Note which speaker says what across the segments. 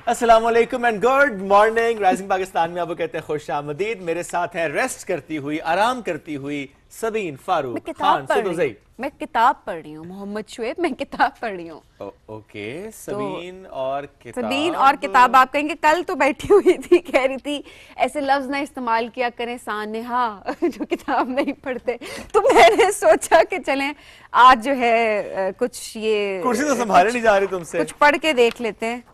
Speaker 1: अस्सलाम वालेकुम and good morning. Rising Pakistan में आपको कहते हैं खुश आमदीद। मेरे साथ हैं रेस्ट करती हुई, आराम करती हुई सबीन फारूक खान सुदोज़ई।
Speaker 2: मैं किताब पढ़ रही हूँ मोहम्मद शुएब, मैं किताब पढ़ रही हूँ।
Speaker 1: ओके, सबीन और किताब।
Speaker 2: सबीन और किताब आप कहेंगे। कल तो बैठी हुई थी, कह रही थी ऐसे लफ्ज ना इस्तेमाल किया करें सानेहा जो किताब नहीं पढ़ते। तो मैंने सोचा कि चलें आज जो है कुछ ये
Speaker 1: कुर्सी तो संभाले नहीं जा रही तुमसे,
Speaker 2: कुछ पढ़ के देख लेते हैं।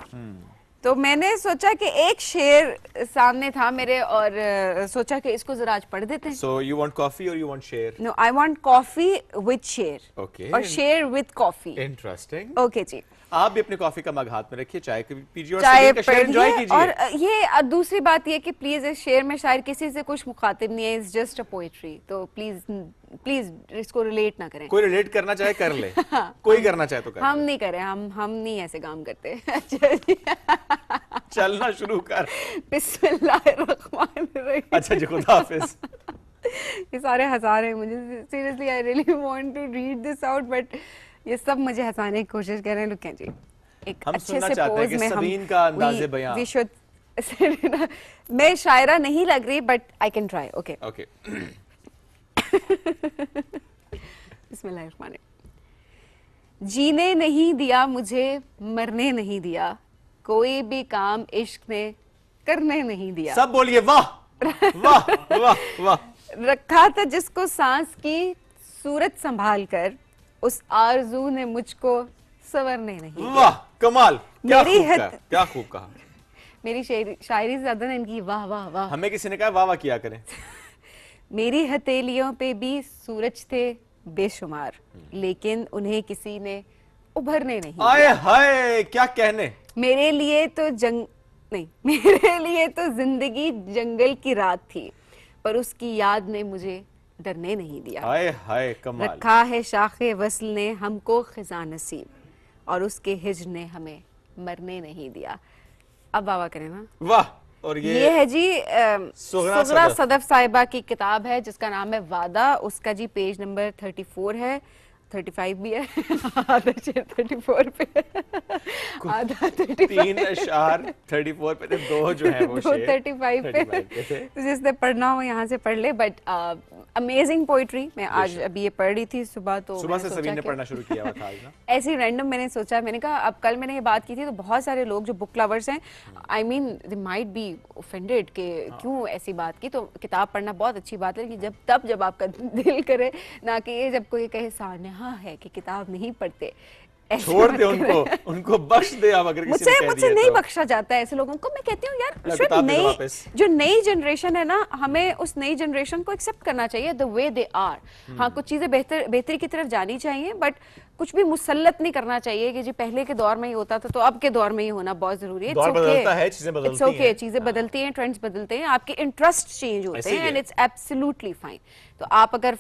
Speaker 2: तो मैंने सोचा कि एक शेर सामने था मेरे और सोचा कि इसको जरा आज पढ़ देते हैं।
Speaker 1: So you want coffee or you want शेर?
Speaker 2: No, I want coffee with शेर।
Speaker 1: Okay.
Speaker 2: और शेर with coffee।
Speaker 1: Interesting.
Speaker 2: ओके जी।
Speaker 1: आप भी अपने कॉफी का मग हाथ में रखिए, चाय पीजिए और
Speaker 2: चाय
Speaker 1: सबीन का शेर एंजॉय
Speaker 2: पढ़िए।
Speaker 1: कीजिए।
Speaker 2: और ये दूसरी बात ये कि प्लीज इस शेर में शायद किसी से कुछ मुखातिब नहीं है, इट्स जस्ट अ पोएट्री। तो प्लीज इसको रिलेट ना करें।
Speaker 1: कोई रिलेट करना चाहे कर ले, कोई करना चाहे तो कर
Speaker 2: हम
Speaker 1: ले।
Speaker 2: नहीं करें, हम नहीं ऐसे काम करते।
Speaker 1: चलना शुरू कर।
Speaker 2: बिस्मिल्लाहिर्रहमानिर्रहीम।
Speaker 1: अच्छा जी, खुदा हाफिज।
Speaker 2: ये सारे हंसा रहे हैं मुझे। Seriously I really want to read this out, but ये सब मुझे हंसाने की कोशिश कर रहे हैं। लुक जी, एक
Speaker 1: हम
Speaker 2: अच्छे
Speaker 1: सुनना
Speaker 2: से
Speaker 1: चाहते हैं
Speaker 2: पोज
Speaker 1: कि
Speaker 2: में
Speaker 1: सबीन का अंदाज़े बयां।
Speaker 2: वी शुड मैं शायरा नहीं लग रही, but I can try. Okay
Speaker 1: okay.
Speaker 2: बिस्मिल्लाहिर्रहमानिर्रहीम। जीने नहीं दिया मुझे, मरने नहीं दिया, कोई भी काम इश्क ने करने नहीं दिया।
Speaker 1: सब बोलिए वाह वाह वाह वाह।
Speaker 2: रखा था जिसको सांस की सूरत संभाल कर, उस आरज़ू ने मुझको संवरने नहीं दिया।
Speaker 1: वाह कमाल, क्या
Speaker 2: मेरी
Speaker 1: खूब कहा, क्या खूब कहा।
Speaker 2: मेरी शायरी ज्यादा ना इनकी वाह वाह वाह।
Speaker 1: हमें किसी ने कहा वाह वाह किया करें।
Speaker 2: मेरी हथेलियों पे भी सूरज थे बेशुमार, लेकिन उन्हें किसी ने उभरने नहीं दिया।
Speaker 1: आए हाय क्या कहने।
Speaker 2: मेरे लिए तो मेरे लिए तो जिंदगी जंगल की रात थी, पर उसकी याद ने मुझे डरने नहीं दिया।
Speaker 1: आए हाय कमाल।
Speaker 2: रखा है शाखे वस्ल ने हमको खिजा नसीब, और उसके हिज्र ने हमें मरने नहीं दिया। अब वाह करें ना।
Speaker 1: वाह। और ये
Speaker 2: है जी
Speaker 1: सुगरा
Speaker 2: सदफ साहिबा की किताब है जिसका नाम है वादा। उसका जी पेज नंबर 34 है, 35 भी है। आधा शेर 34 पे, आधा
Speaker 1: 3.34 पे थे, दो जो है वो शेर
Speaker 2: 35 पे। तो जिसने पढ़ना हो यहाँ से पढ़ ले। But amazing poetry. मैं आज अभी ये पढ़ रही थी सुबह, तो
Speaker 1: सुबह से सबीन ने पढ़ना शुरू किया हुआ था आज ना।
Speaker 2: ऐसे रैंडम मैंने सोचा, मैंने कहा अब कल मैंने ये बात की थी तो बहुत सारे लोग जो बुक लवर्स हैं, I mean they might be offended कि क्यों ऐसी बात की। तो किताब पढ़ना बहुत अच्छी बात है कि जब आपका दिल करे, ना कि ये जब कोई कहे सानेहा है कि किताब नहीं पढ़ते।
Speaker 1: छोड़ दे उनको बख्श दे। अब अगर किसी ने कह
Speaker 2: मुझसे
Speaker 1: दिया
Speaker 2: नहीं
Speaker 1: तो
Speaker 2: बख्शा जाता है ऐसे लोगों को। मैं कहती हूँ यार जो नई जनरेशन है ना, हमें उस नई जनरेशन को एक्सेप्ट करना चाहिए द वे दे आर। हाँ, कुछ चीजें बेहतरी की तरफ जानी चाहिए, बट कुछ भी मुसल्लत नहीं करना चाहिए कि जी पहले के दौर में ही होता था तो अब के दौर में ही होना बहुत जरूरी है।
Speaker 1: दौर बदलता है, चीजें बदलती हैं।
Speaker 2: चीजें बदलती हैं, ट्रेंड्स बदलते हैं, आपके इंटरेस्ट चेंज होते हैं, एंड इट्स एब्सोल्युटली फाइन। तो आप अगर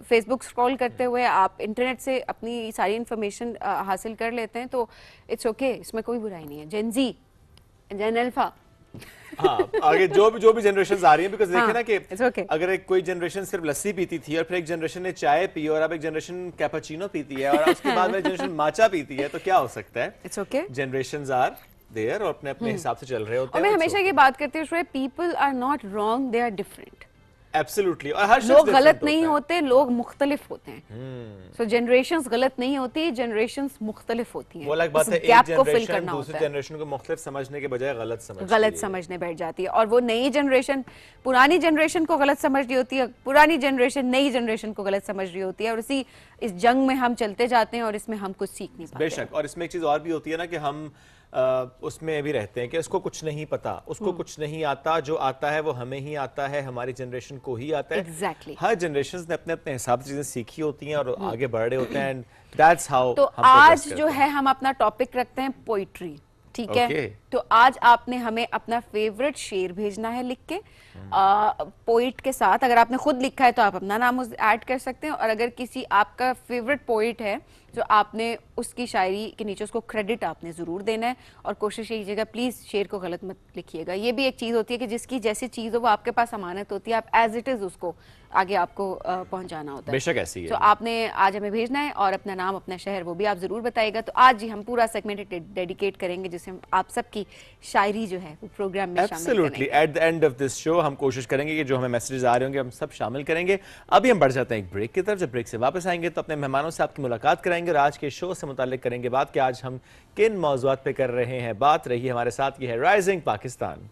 Speaker 2: फेसबुक स्क्रॉल करते हुए आप इंटरनेट से अपनी सारी इंफॉर्मेशन हासिल कर लेते हैं तो इट्स ओके, इसमें कोई बुराई नहीं है। जेन जी, जेन अल्फा,
Speaker 1: हाँ, आगे जो भी जनरेशन आ रही है, बिकॉज देखिए ना कि
Speaker 2: okay.
Speaker 1: अगर कोई जनरेशन सिर्फ लस्सी पीती थी और फिर एक जनरेशन ने चाय पी और अब एक जनरेशन कैपुचिनो पीती है और उसके बाद वाली जनरेशन माचा पीती है, तो क्या हो सकता है।
Speaker 2: It's okay,
Speaker 1: generations are there और अपने अपने हिसाब से चल रहे होते
Speaker 2: हैं।
Speaker 1: हैं।
Speaker 2: और मैं हमेशा ये बात करती हूँ, people are not wrong, they are different.
Speaker 1: Absolutely. और हर
Speaker 2: लोग गलत नहीं होते, लोग मुख्तलिफ होते हैं। सो जनरेशंस गलत नहीं होती, जनरेशंस मुख्तलिफ होती हैं।
Speaker 1: वो अलग बात है, एक जनरेशन दूसरी जनरेशन को मुख्तलिफ समझने के बजाय गलत
Speaker 2: समझने बैठ जाती है। और वो नई जनरेशन पुरानी जनरेशन को गलत समझ रही होती है, पुरानी जनरेशन नई जनरेशन को गलत समझ रही होती है, और इस जंग में हम चलते जाते हैं और इसमें हम कुछ सीख नहीं पाते।
Speaker 1: बेशक। और इसमें एक चीज और भी होती है ना कि हम उसमें भी रहते हैं कि उसको कुछ नहीं पता, उसको कुछ नहीं आता, जो आता है वो हमें ही आता है, हमारी जनरेशन को ही आता है।
Speaker 2: Exactly.
Speaker 1: हर जनरेशन ने अपने अपने हिसाब से चीजें सीखी होती हैं और आगे बढ़ रहे होते हैं, एंड दैट्स हाउ।
Speaker 2: तो आज जो है हम अपना टॉपिक रखते हैं पोइट्री, ठीक है। तो आज आपने हमें अपना फेवरेट शेर भेजना है लिख के, पोइट के साथ। अगर आपने खुद लिखा है तो आप अपना नाम ऐड कर सकते हैं, और अगर किसी आपका फेवरेट पोइट है जो आपने उसकी शायरी के नीचे उसको क्रेडिट आपने ज़रूर देना है, और कोशिश यही जगह प्लीज़ शेर को गलत मत लिखिएगा। ये भी एक चीज़ होती है कि जिसकी जैसी चीज़ हो वो आपके पास अमानत होती है, आप एज इट इज़ उसको आगे आपको पहुंचाना होता है।
Speaker 1: बेशक ऐसी है।
Speaker 2: तो आपने आज हमें भेजना है और अपना नाम अपना शहर वो भी आप ज़रूर बताइएगा। तो आज जी हम पूरा सेगमेंट डेडिकेट करेंगे जिससे आप सबकी शायरी जो है वो प्रोग्राम में शामिल करेंगे।
Speaker 1: At the end of this show हम कोशिश करेंगे कि जो हमें मैसेजेस आ रहे होंगे हम सब शामिल करेंगे। अभी हम बढ़ जाते हैं एक ब्रेक की तरफ। जब ब्रेक से वापस आएंगे तो अपने मेहमानों से आपकी मुलाकात कराएंगे और आज के शो से मुताल्लिक करेंगे बात कि आज हम किन मौज़ूआत पे कर रहे हैं बात। रही हमारे साथ, ये है rising Pakistan.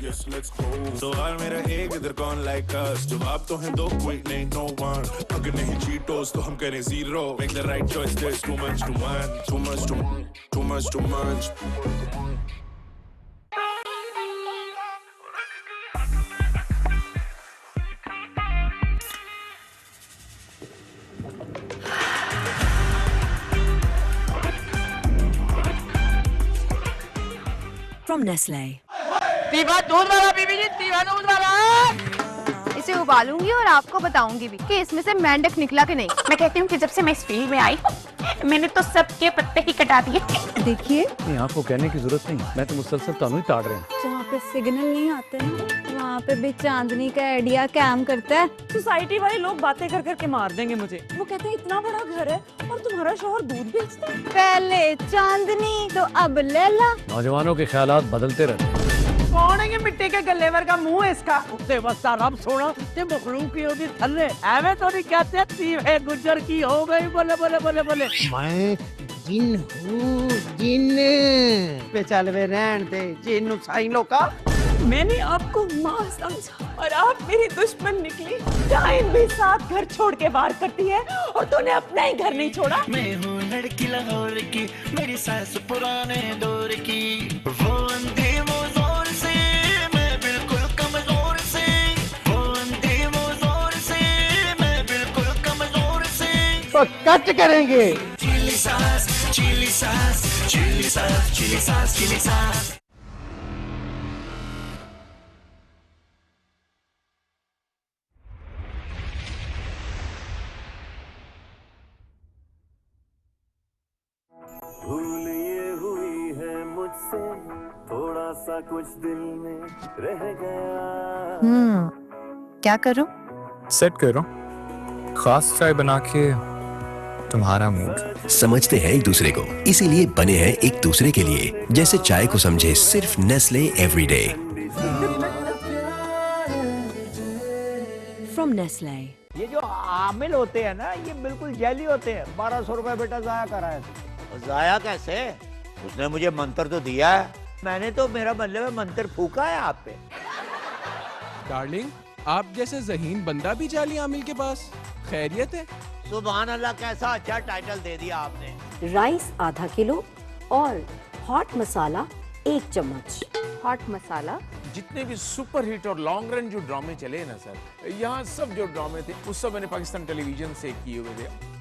Speaker 3: Yes, let's go. सवाल मेरा एक इधर कौन like us? जवाब तो है दो, कोई नहीं, no one. अगर नहीं Cheetos तो हम करें zero. Make the right choice, there's too much to mind. Too much to mind. Too much to mind.
Speaker 4: From Nestle.
Speaker 5: Tiwa दूध वाला बीबी जी, तीवा दूध वाला।
Speaker 6: इसे उबालूंगी और आपको बताऊंगी भी कि इसमें से मेंढक निकला कि नहीं।
Speaker 5: मैं कहती हूँ कि जब से मैं इस फील्ड में आई हूँ मैंने तो सबके पत्ते ही कटा दिए।
Speaker 6: देखिए
Speaker 7: आपको कहने की जरूरत नहीं, मैं तो मुसलसल तानू ही ताड़ रहे हैं।
Speaker 6: जहाँ पे सिग्नल नहीं आते ना वहाँ पे भी चांदनी का आइडिया काम करता है।
Speaker 8: सोसाइटी वाले लोग बातें कर कर के मार देंगे मुझे। वो कहते हैं इतना बड़ा घर है और तुम्हारा शौहर दूध बेचता है।
Speaker 6: पहले चांदनी तो अब लैला।
Speaker 7: नौजवानों के ख्यालात बदलते रहते हैं।
Speaker 8: कौन है ये मिट्टी के गलेवर का मुंह है इसका? उत्ते बस्ता रब सोना ते मखलूक की होगी थल्ले। एवे तो नहीं कहते तीव है गुजर की हो गई बोले बोले बोले बोले।
Speaker 9: मैं जिन हूँ जिन
Speaker 8: पे चल वे रहन दे जिन नुसाई लोका। मैंने आपको माँ समझा और आप मेरी दुश्मन निकली। टाइम भी साथ घर छोड़ के बाहर करती है और तूने अपना ही घर नहीं छोड़ा।
Speaker 10: मैं हूँ लड़की लाहौर की, मेरी सास पुराने दौर की। वो अंधे वो जोर से, मैं बिल्कुल कमजोर से। वो अंधे वो जोर से, मैं बिल्कुल कमजोर से।
Speaker 9: तो कट करेंगे।
Speaker 10: चिली सास, चिली सास, चिली सास, चिली सास, चिली सास।
Speaker 3: भूल ये हुई है मुझसे, थोड़ा सा कुछ दिल में रह गया।
Speaker 6: क्या करूं?
Speaker 11: सेट करो खास चाय बना के तुम्हारा मूड।
Speaker 12: समझते हैं एक दूसरे को, इसीलिए बने हैं एक दूसरे के लिए। जैसे चाय को समझे सिर्फ नेस्ले एवरीडे।
Speaker 4: From Nestle.
Speaker 9: ये जो आमिल होते हैं ना ये बिल्कुल जैली होते हैं। 1200 रुपए बेटा जाया करा है।
Speaker 13: जाया कैसे? उसने मुझे मंत्र तो दिया है। मैंने तो मेरा मतलब है मंत्र फूका है आप पे।
Speaker 14: डार्लिंग, आप जैसे ज़हीन बंदा भी जाली आमिल के पास। खैरियत है?
Speaker 13: सुभान अल्लाह, कैसा अच्छा टाइटल दे दिया आपने।
Speaker 4: राइस आधा किलो और हॉट मसाला 1 चम्मच।
Speaker 2: हॉट मसाला।
Speaker 15: जितने भी सुपर हिट और लॉन्ग रन जो ड्रामे चले ना सर, यहाँ सब जो ड्रामे थे उस सब मैंने पाकिस्तान टेलीविजन से किए हुए थे।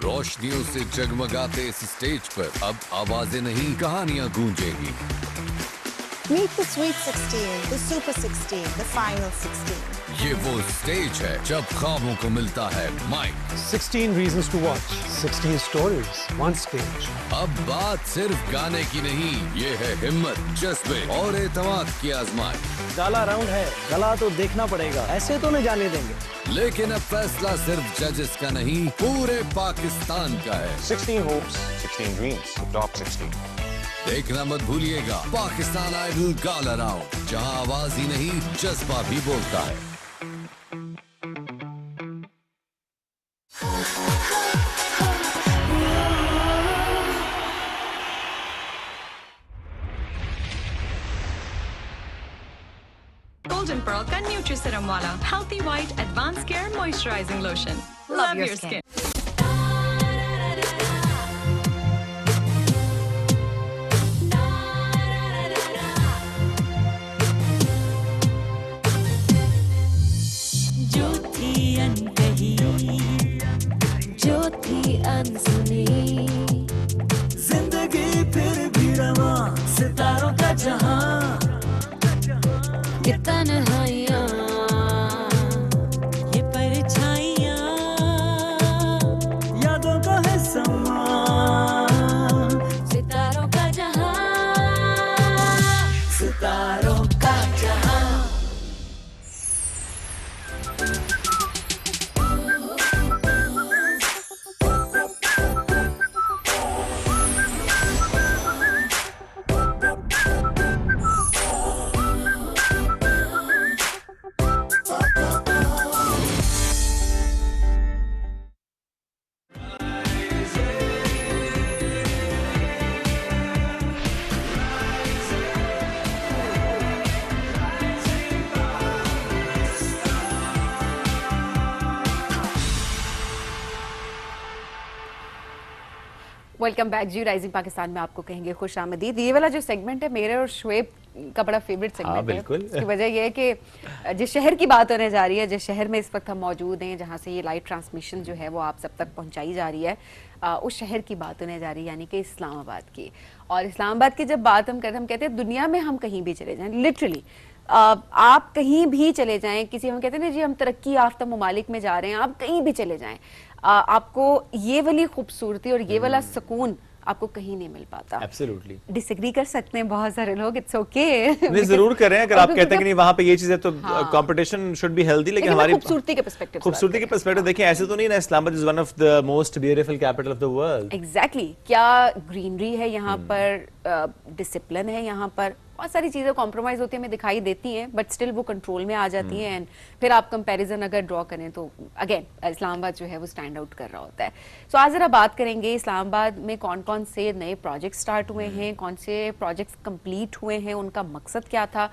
Speaker 16: रोशनियों से जगमगाते इस स्टेज पर अब आवाजें नहीं कहानियां गूंजेंगी।
Speaker 17: Meet the Sweet 16, the Super 16, the Final 16.
Speaker 16: ये वो स्टेज है जब ख्वाबों को मिलता है mic.
Speaker 18: 16 reasons to watch, 16 stories, one stage.
Speaker 16: अब बात सिर्फ गाने की नहीं, ये है हिम्मत, जज्बे और एतमाद की आजमाइश।
Speaker 18: काला राउंड है, गला तो देखना पड़ेगा, ऐसे तो नहीं जाने देंगे।
Speaker 16: लेकिन अब फैसला सिर्फ जजेस का नहीं, पूरे पाकिस्तान का है।
Speaker 19: 16 hopes, 16 dreams, the top 16.
Speaker 16: देखना मत भूलिएगा पाकिस्तान आइडल गाला राउंड, जहां आवाज ही नहीं जज्बा भी बोलता है।
Speaker 20: Golden Pearl का न्यूट्रीसीरम वाला healthy white advance care moisturising lotion. Love your skin.
Speaker 21: जो थी अनकही, जो थी अनसुनी, जिंदगी फिर भी रवा, सितारों का जहां, ये तन्हाइयां, ये परछाइयां, यादों का है समा, सितारों का जहां, सितारों का जहां।
Speaker 2: वेलकम बैक जी। राइजिंग पाकिस्तान में आपको कहेंगे खुश आमदीद। ये वाला जो सेगमेंट है मेरे और शुएब का बड़ा फेवरेट सेगमेंट है। इसकी वजह यह है कि जिस शहर की बात होने जा रही है, जिस शहर में इस वक्त हम मौजूद हैं, जहाँ से ये लाइव ट्रांसमिशन जो है वो आप सब तक पहुँचाई जा रही है, उस शहर की बात होने जा रही है, यानी कि इस्लामाबाद की। और इस्लामाबाद की जब बात हम कहते हैं दुनिया में हम कहीं भी चले जाएं, लिटरली आप कहीं भी चले जाएं, किसी हम कहते हैं ना जी हम तरक्की याफ्ता ममालिक में जा रहे हैं, आप कहीं भी चले जाएं, आपको ये वाली खूबसूरती और ये वाला सुकून आपको कहीं नहीं मिल पाता।
Speaker 1: Absolutely.
Speaker 2: डिसएग्री कर सकते हैं बहुत सारे लोग, इट्स ओके।
Speaker 1: नहीं जरूर करें अगर आप कहते हैं कि नहीं वहाँ पे ये चीज़ है तो कंपटीशन शुड बी हेल्दी, लेकिन हमारी
Speaker 2: खूबसूरती के पर्सपेक्टिव
Speaker 1: देखिए ऐसे तो नहीं ना, Islamabad is one of the most beautiful capital of the world.
Speaker 2: Exactly, क्या ग्रीनरी है यहाँ पर, डिसिप्लिन है यहाँ पर, बहुत सारी चीज़ें कॉम्प्रोमाइज़ होती हमें दिखाई देती हैं, बट स्टिल वो कंट्रोल में आ जाती हैं। एंड फिर आप कंपैरिजन अगर ड्रॉ करें तो अगेन इस्लामाबाद जो है वो स्टैंड आउट कर रहा होता है। सो आज ज़रा बात करेंगे इस्लामाबाद में कौन कौन से नए प्रोजेक्ट स्टार्ट हुए हैं, कौन से प्रोजेक्ट्स कंप्लीट हुए हैं, उनका मकसद क्या था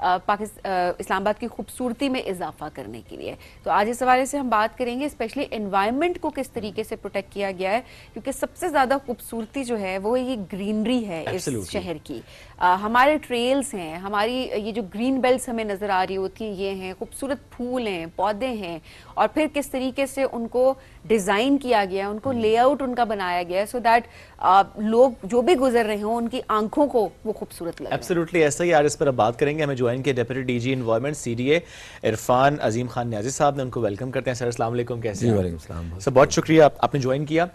Speaker 2: इस्लामाबाद की खूबसूरती में इजाफा करने के लिए। तो आज इस हवाले से हम बात करेंगे, स्पेशली एनवायरनमेंट को किस तरीके से प्रोटेक्ट किया गया है, क्योंकि सबसे ज़्यादा खूबसूरती जो है वो ये ग्रीनरी है इस शहर की। हमारे ट्रेल्स हैं, हमारी ये जो ग्रीन बेल्ट्स हमें नज़र आ रही होती हैं, ये हैं खूबसूरत फूल हैं, पौधे हैं, और फिर किस तरीके से उनको डिज़ाइन किया गया है, उनको लेआउट उनका बनाया गया है, सो दैट लोग जो भी गुजर रहे हों उनकी आंखों को वो खूबसूरत लगे।
Speaker 1: एब्सोल्युटली ऐसा ही। आज इस पर अब बात करेंगे, हमें ज्वाइन किया deputy DG environment CDA Irfan Azeem Khan Niazi sahab ने, उनको वेलकम करते हैं। सर अस्सलाम वालेकुम, कैसे हैं?
Speaker 7: वालेकुम सलाम
Speaker 1: सर, बहुत शुक्रिया आपने ज्वाइन किया।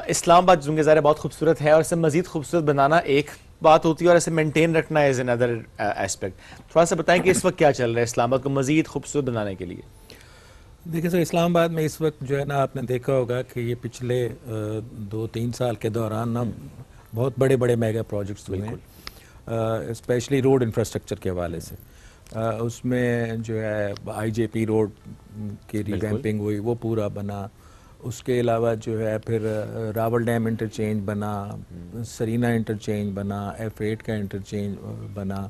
Speaker 1: इस्लामाबाद जो ज़ाहिर बहुत खूबसूरत है और इसे मजीद खूबसूरत बनाना एक बात होती है और इसे मेंटेन रखना इज अनदर एस्पेक्ट। थोड़ा सा बताएं कि इस वक्त क्या चल रहा है इस्लामाबाद को मजीद खूबसूरत बनाने के लिए?
Speaker 22: देखिए सर, इस्लामाबाद में इस वक्त जो है ना, आपने देखा होगा कि ये पिछले 2-3 साल के दौरान ना बहुत बड़े बड़े मेगा प्रोजेक्ट्स हुए हैं, स्पेशली रोड इंफ्रास्ट्रक्चर के हवाले से। उसमें जो है IJP रोड की रिवैम्पिंग हुई, वो पूरा बना। उसके अलावा जो है फिर रावल डैम इंटरचेंज बना, सरीना इंटरचेंज बना, F8 का इंटरचेंज बना,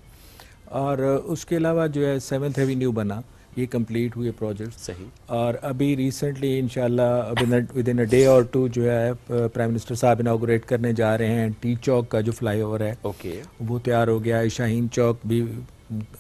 Speaker 22: और उसके अलावा जो है 7th एवेन्यू बना। ये कंप्लीट हुए प्रोजेक्ट।
Speaker 1: सही।
Speaker 22: और अभी रिसेंटली इंशाल्लाह विद इन अ डे और टू जो है प्राइम मिनिस्टर साहब इनागोरेट करने जा रहे हैं टी चौक का जो फ्लाईओवर है, वो तैयार हो गया है। शाहीन चौक भी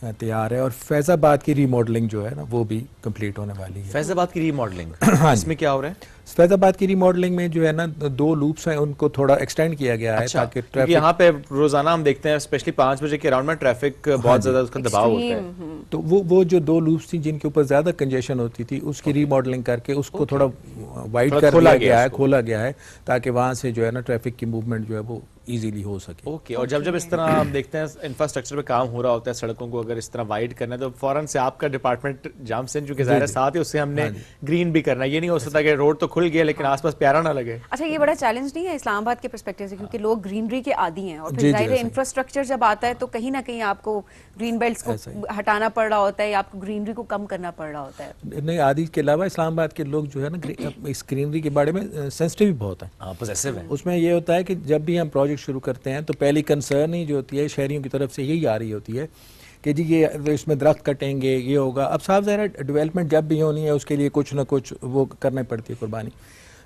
Speaker 22: तैयार है, और फैज़ाबाद की रीमॉडलिंग जो है ना वो भी कंप्लीट होने वाली है।
Speaker 1: फैज़ाबाद की रीमॉडलिंग
Speaker 22: हाँ,
Speaker 1: इसमें क्या हो रहा है?
Speaker 22: फैज़ाबाद की रीमॉडलिंग में जो है ना 2 लूप्स हैं, उनको थोड़ा एक्सटेंड किया गया है ताकि ट्रैफिक,
Speaker 1: यहाँ पे रोजाना हम देखते हैं स्पेशली 5 बजे के अराउंड में ट्रैफिक बहुत ज्यादा उसका दबाव होता है,
Speaker 22: तो वो जो 2 लूप्स थी जिनके ऊपर ज्यादा कंजेशन होती थी, उसकी रीमॉडलिंग करके उसको थोड़ा वाइड कर दिया गया है, खोला गया है, ताकि वहाँ से जो है ना ट्रैफिक की मूवमेंट जो है वो इजीली हो सके।
Speaker 1: ओके। और जब इस तरह हम देखते हैं इंफ्रास्ट्रक्चर पे काम हो रहा होता है, सड़कों को अगर इस तरह वाइड करना है, तो फौरन से आपका डिपार्टमेंट जाम से जो ज़ाहिर साथ है उससे हमने ग्रीन भी करना है। ये नहीं हो सकता कि रोड तो खुल गया लेकिन आसपास प्यारा ना लगे।
Speaker 2: अच्छा, ये बड़ा चैलेंज नहीं है इस्लामाबाद के पर्सपेक्टिव से, क्योंकि लोग ग्रीनरी के आदी हैं, और फिर जाहिर है इंफ्रास्ट्रक्चर जब आता है तो कहीं ना कहीं आपको ग्रीन बेल्ट्स को हटाना पड़ रहा होता है, या आपको ग्रीनरी को कम करना पड़ रहा होता है।
Speaker 22: नहीं, आदि के अलावा इस्लामाबाद के लोग जो है ना इस ग्रीनरी के बारे में सेंसिटिव बहुत है,
Speaker 1: पॉजिटिव है।
Speaker 22: उसमें ये होता है कि जब भी हम प्रोजेक्ट शुरू करते हैं तो पहली कंसर्न ही जो होती है शहरियों की तरफ से यही आ रही होती है कि जी ये तो इसमें दरख्त कटेंगे, ये होगा। अब साफ ज़ाहिर है डेवलपमेंट जब भी होनी है उसके लिए कुछ ना कुछ वो करनी पड़ती है कुर्बानी।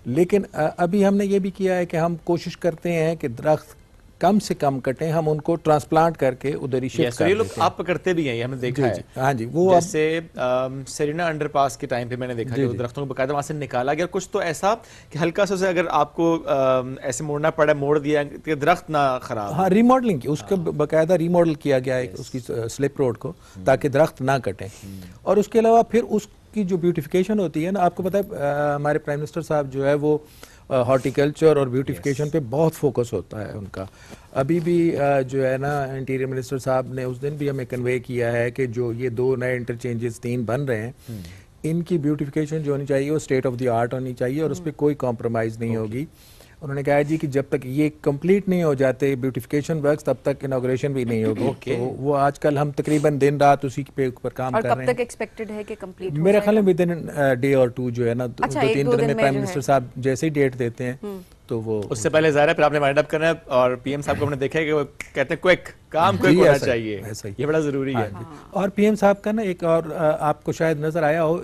Speaker 22: लेकिन अभी हमने ये भी किया है कि हम कोशिश करते हैं कि दरख्त कम से कम कटें, हम उनको ट्रांसप्लांट करके उधर ही शिफ्ट कर
Speaker 1: ये लोग
Speaker 22: देते हैं।
Speaker 1: आप करते भी हैं, ये हमने देखा है।
Speaker 22: हाँ जी, वो
Speaker 1: जैसे सेरिना अंडरपास के टाइम पे मैंने देखा कि दरख्तों को बकायदा वहाँ से निकाला गया। कुछ तो ऐसा कि हल्का सा अगर आपको ऐसे मोड़ना पड़ा, मोड़ दिया कि दरख्त ना खराब।
Speaker 22: हाँ, रिमॉडलिंग की, उसका बकायदा रिमॉडल किया गया है उसकी स्लिप रोड को, ताकि दरख्त ना कटें। और उसके अलावा फिर उसकी जो ब्यूटिफिकेशन होती है ना, आपको पता है हमारे प्राइम मिनिस्टर साहब जो है वो हॉर्टिकल्चर और ब्यूटिफिकेशन पे बहुत फोकस होता है उनका। अभी भी जो है ना इंटीरियर मिनिस्टर साहब ने उस दिन भी हमें कन्वे किया है कि जो ये 2 नए इंटरचेंजेस 3 बन रहे हैं, इनकी ब्यूटिफिकेशन जो होनी चाहिए वो स्टेट ऑफ द आर्ट होनी चाहिए और उस पर कोई कॉम्प्रोमाइज़ नहीं होगी। उन्होंने कहा जी कि जब तक ये कंप्लीट नहीं हो जाते ब्यूटिफिकेशन वर्क्स, तब तक इनॉग्रेशन भी नहीं होगी। तो वो आजकल हम तकरीबन दिन रात उसी पे ऊपर काम कर रहे हैं।
Speaker 2: और कब तक एक्सपेक्टेड है कि कंप्लीट हो
Speaker 22: मेरा ख्याल है विद इन डे और 2 जो है ना, 2-3 दिन में प्राइम
Speaker 2: जो
Speaker 22: मिनिस्टर साहब जैसे ही डेट देते हैं तो वो
Speaker 1: उससे पहले ज़ाहिर है फिर आपने वाइंड अप करना है। और पीएम साहब को हमने देखा है कि वो कहते हैं क्विक काम क्विक होना चाहिए, ये बड़ा ज़रूरी है।
Speaker 22: और पीएम साहब का ना एक और आपको शायद नजर आया हो,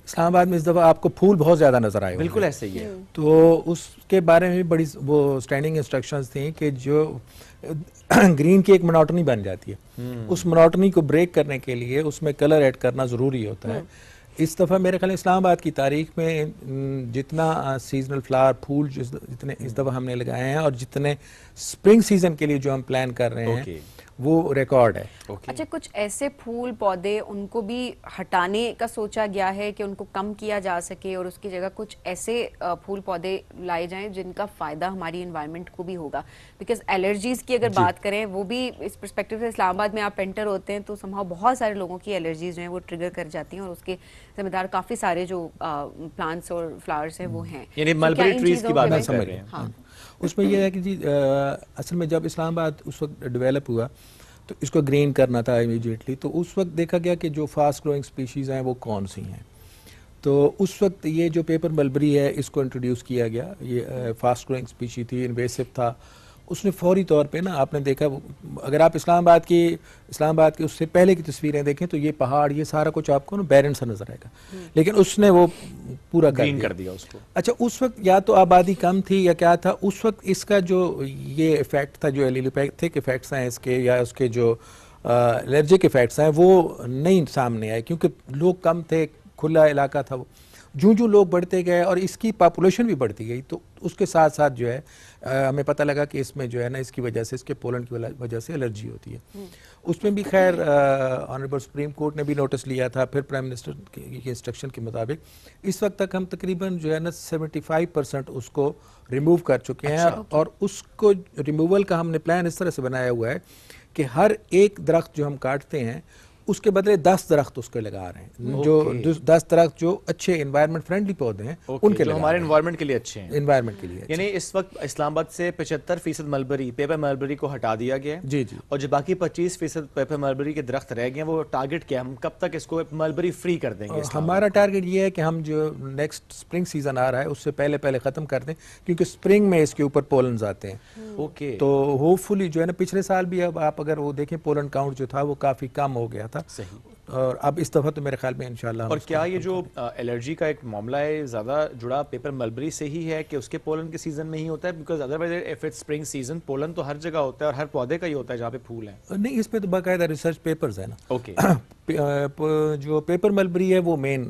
Speaker 22: इस्लामाबाद में इस दफ़ा आपको फूल बहुत ज़्यादा नजर आए।
Speaker 1: बिल्कुल ऐसे ही है।
Speaker 22: तो उसके बारे में भी बड़ी वो स्टैंडिंग इंस्ट्रक्शंस थी कि जो ग्रीन की एक मोनोटनी बन जाती है, उस मोनोटनी को ब्रेक करने के लिए उसमें कलर ऐड करना ज़रूरी होता है। इस दफ़ा मेरे ख्याल इस्लामाबाद की तारीख में जितना सीजनल फ्लावर फूल जितने इस दफ़ा हमने लगाए हैं और जितने स्प्रिंग सीजन के लिए जो हम प्लान कर रहे हैं वो रिकॉर्ड है।
Speaker 2: अच्छा, कुछ ऐसे फूल पौधे उनको भी हटाने का सोचा गया है कि उनको कम किया जा सके और उसकी जगह कुछ ऐसे फूल पौधे लाए जाएं जिनका फ़ायदा हमारी एनवायरनमेंट को भी होगा। बिकॉज एलर्जीज़ की अगर बात करें, वो भी इस पर्सपेक्टिव से इस्लामाबाद में आप एंटर होते हैं तो समहाउ बहुत सारे लोगों की एलर्जीज़ जो हैं वो ट्रिगर कर जाती हैं और उसके जिम्मेदार काफ़ी सारे जो प्लांट्स और फ्लावर्स हैं वो हैं।
Speaker 1: यानी मलबरी ट्रीज़ की बात कर रहे हैं।
Speaker 22: हाँ, उसमें यह है कि जी असल में जब इस्लामाबाद उस वक्त डेवलप हुआ तो इसको ग्रीन करना था इमीडिएटली, तो उस वक्त देखा गया कि जो फास्ट ग्रोइंग स्पीशीज़ हैं वो कौन सी हैं। तो उस वक्त ये जो पेपर मलबरी है इसको इंट्रोड्यूस किया गया। ये फास्ट ग्रोइंग स्पीशी थी, इन्वेसिव था। उसने फौरी तौर पे ना आपने देखा, अगर आप इस्लामाबाद की उससे पहले की तस्वीरें देखें तो ये पहाड़ ये सारा कुछ आपको ना बैरन सा नजर आएगा, लेकिन उसने वो पूरा
Speaker 1: कर दिया उसको।
Speaker 22: अच्छा, उस वक्त या तो आबादी कम थी या क्या था, उस वक्त इसका जो ये इफेक्ट था, जो एलिलोपैथिक इफेक्ट्स हैं इसके या उसके जो एलर्जिक इफेक्ट्स हैं वो नहीं सामने आए क्योंकि लोग कम थे, खुला इलाका था वो। जो लोग बढ़ते गए और इसकी पॉपुलेशन भी बढ़ती गई तो उसके साथ साथ जो है हमें पता लगा कि इसमें जो है ना इसकी वजह से, इसके पोलन की वजह से एलर्जी होती है। उसमें भी खैर ऑनरेबल सुप्रीम कोर्ट ने भी नोटिस लिया था। फिर प्राइम मिनिस्टर के इंस्ट्रक्शन के मुताबिक इस वक्त तक हम तकरीबन जो है ना 75% उसको रिमूव कर चुके हैं। और उसको रिमूवल का हमने प्लान इस तरह से बनाया हुआ है कि हर एक दरख्त जो हम काटते हैं उसके बदले 10 दरख्त उसके लगा रहे हैं। जो 10 दरख्त जो अच्छे एनवायरनमेंट फ्रेंडली पौधे हैं उनके
Speaker 1: जो हमारे एनवायरनमेंट के लिए अच्छे हैं।
Speaker 22: एनवायरनमेंट के लिए
Speaker 1: यानी इस वक्त इस्लामाबाद से 75% मलबरी, पेपर मलबरी को हटा दिया गया है।
Speaker 22: जी।
Speaker 1: और जो बाकी 25% पेपर मलबरी के दरख्त रह गए हैं वो टारगेट क्या है, हम कब तक इसको मलबरी फ्री कर देंगे?
Speaker 22: हमारा टारगेट ये है कि हम जो नेक्स्ट स्प्रिंग सीजन आ रहा है उससे पहले खत्म कर दें, क्योंकि स्प्रिंग में इसके ऊपर पोलन्स आते हैं।
Speaker 1: ओके,
Speaker 22: तो होपफुली जो है ना पिछले साल भी अब आप अगर वो देखें पोलन काउंट जो था वो काफी कम हो गया था।
Speaker 1: सही।
Speaker 22: और अब इस दफ़ा तो मेरे ख्याल में इंशाल्लाह।
Speaker 1: और क्या ये जो एलर्जी का एक मामला है ज़्यादा जुड़ा पेपर मलबरी से ही है कि उसके पोलन के सीजन में ही होता है? Because otherwise if it's spring season pollen तो हर जगह होता है और हर पौधे का ही होता है जहाँ पे फूल है।
Speaker 22: नहीं, इसमें तो बाकायदा रिसर्च पेपर्स है ना।
Speaker 1: ओके।
Speaker 22: जो पेपर मलबरी है वो मेन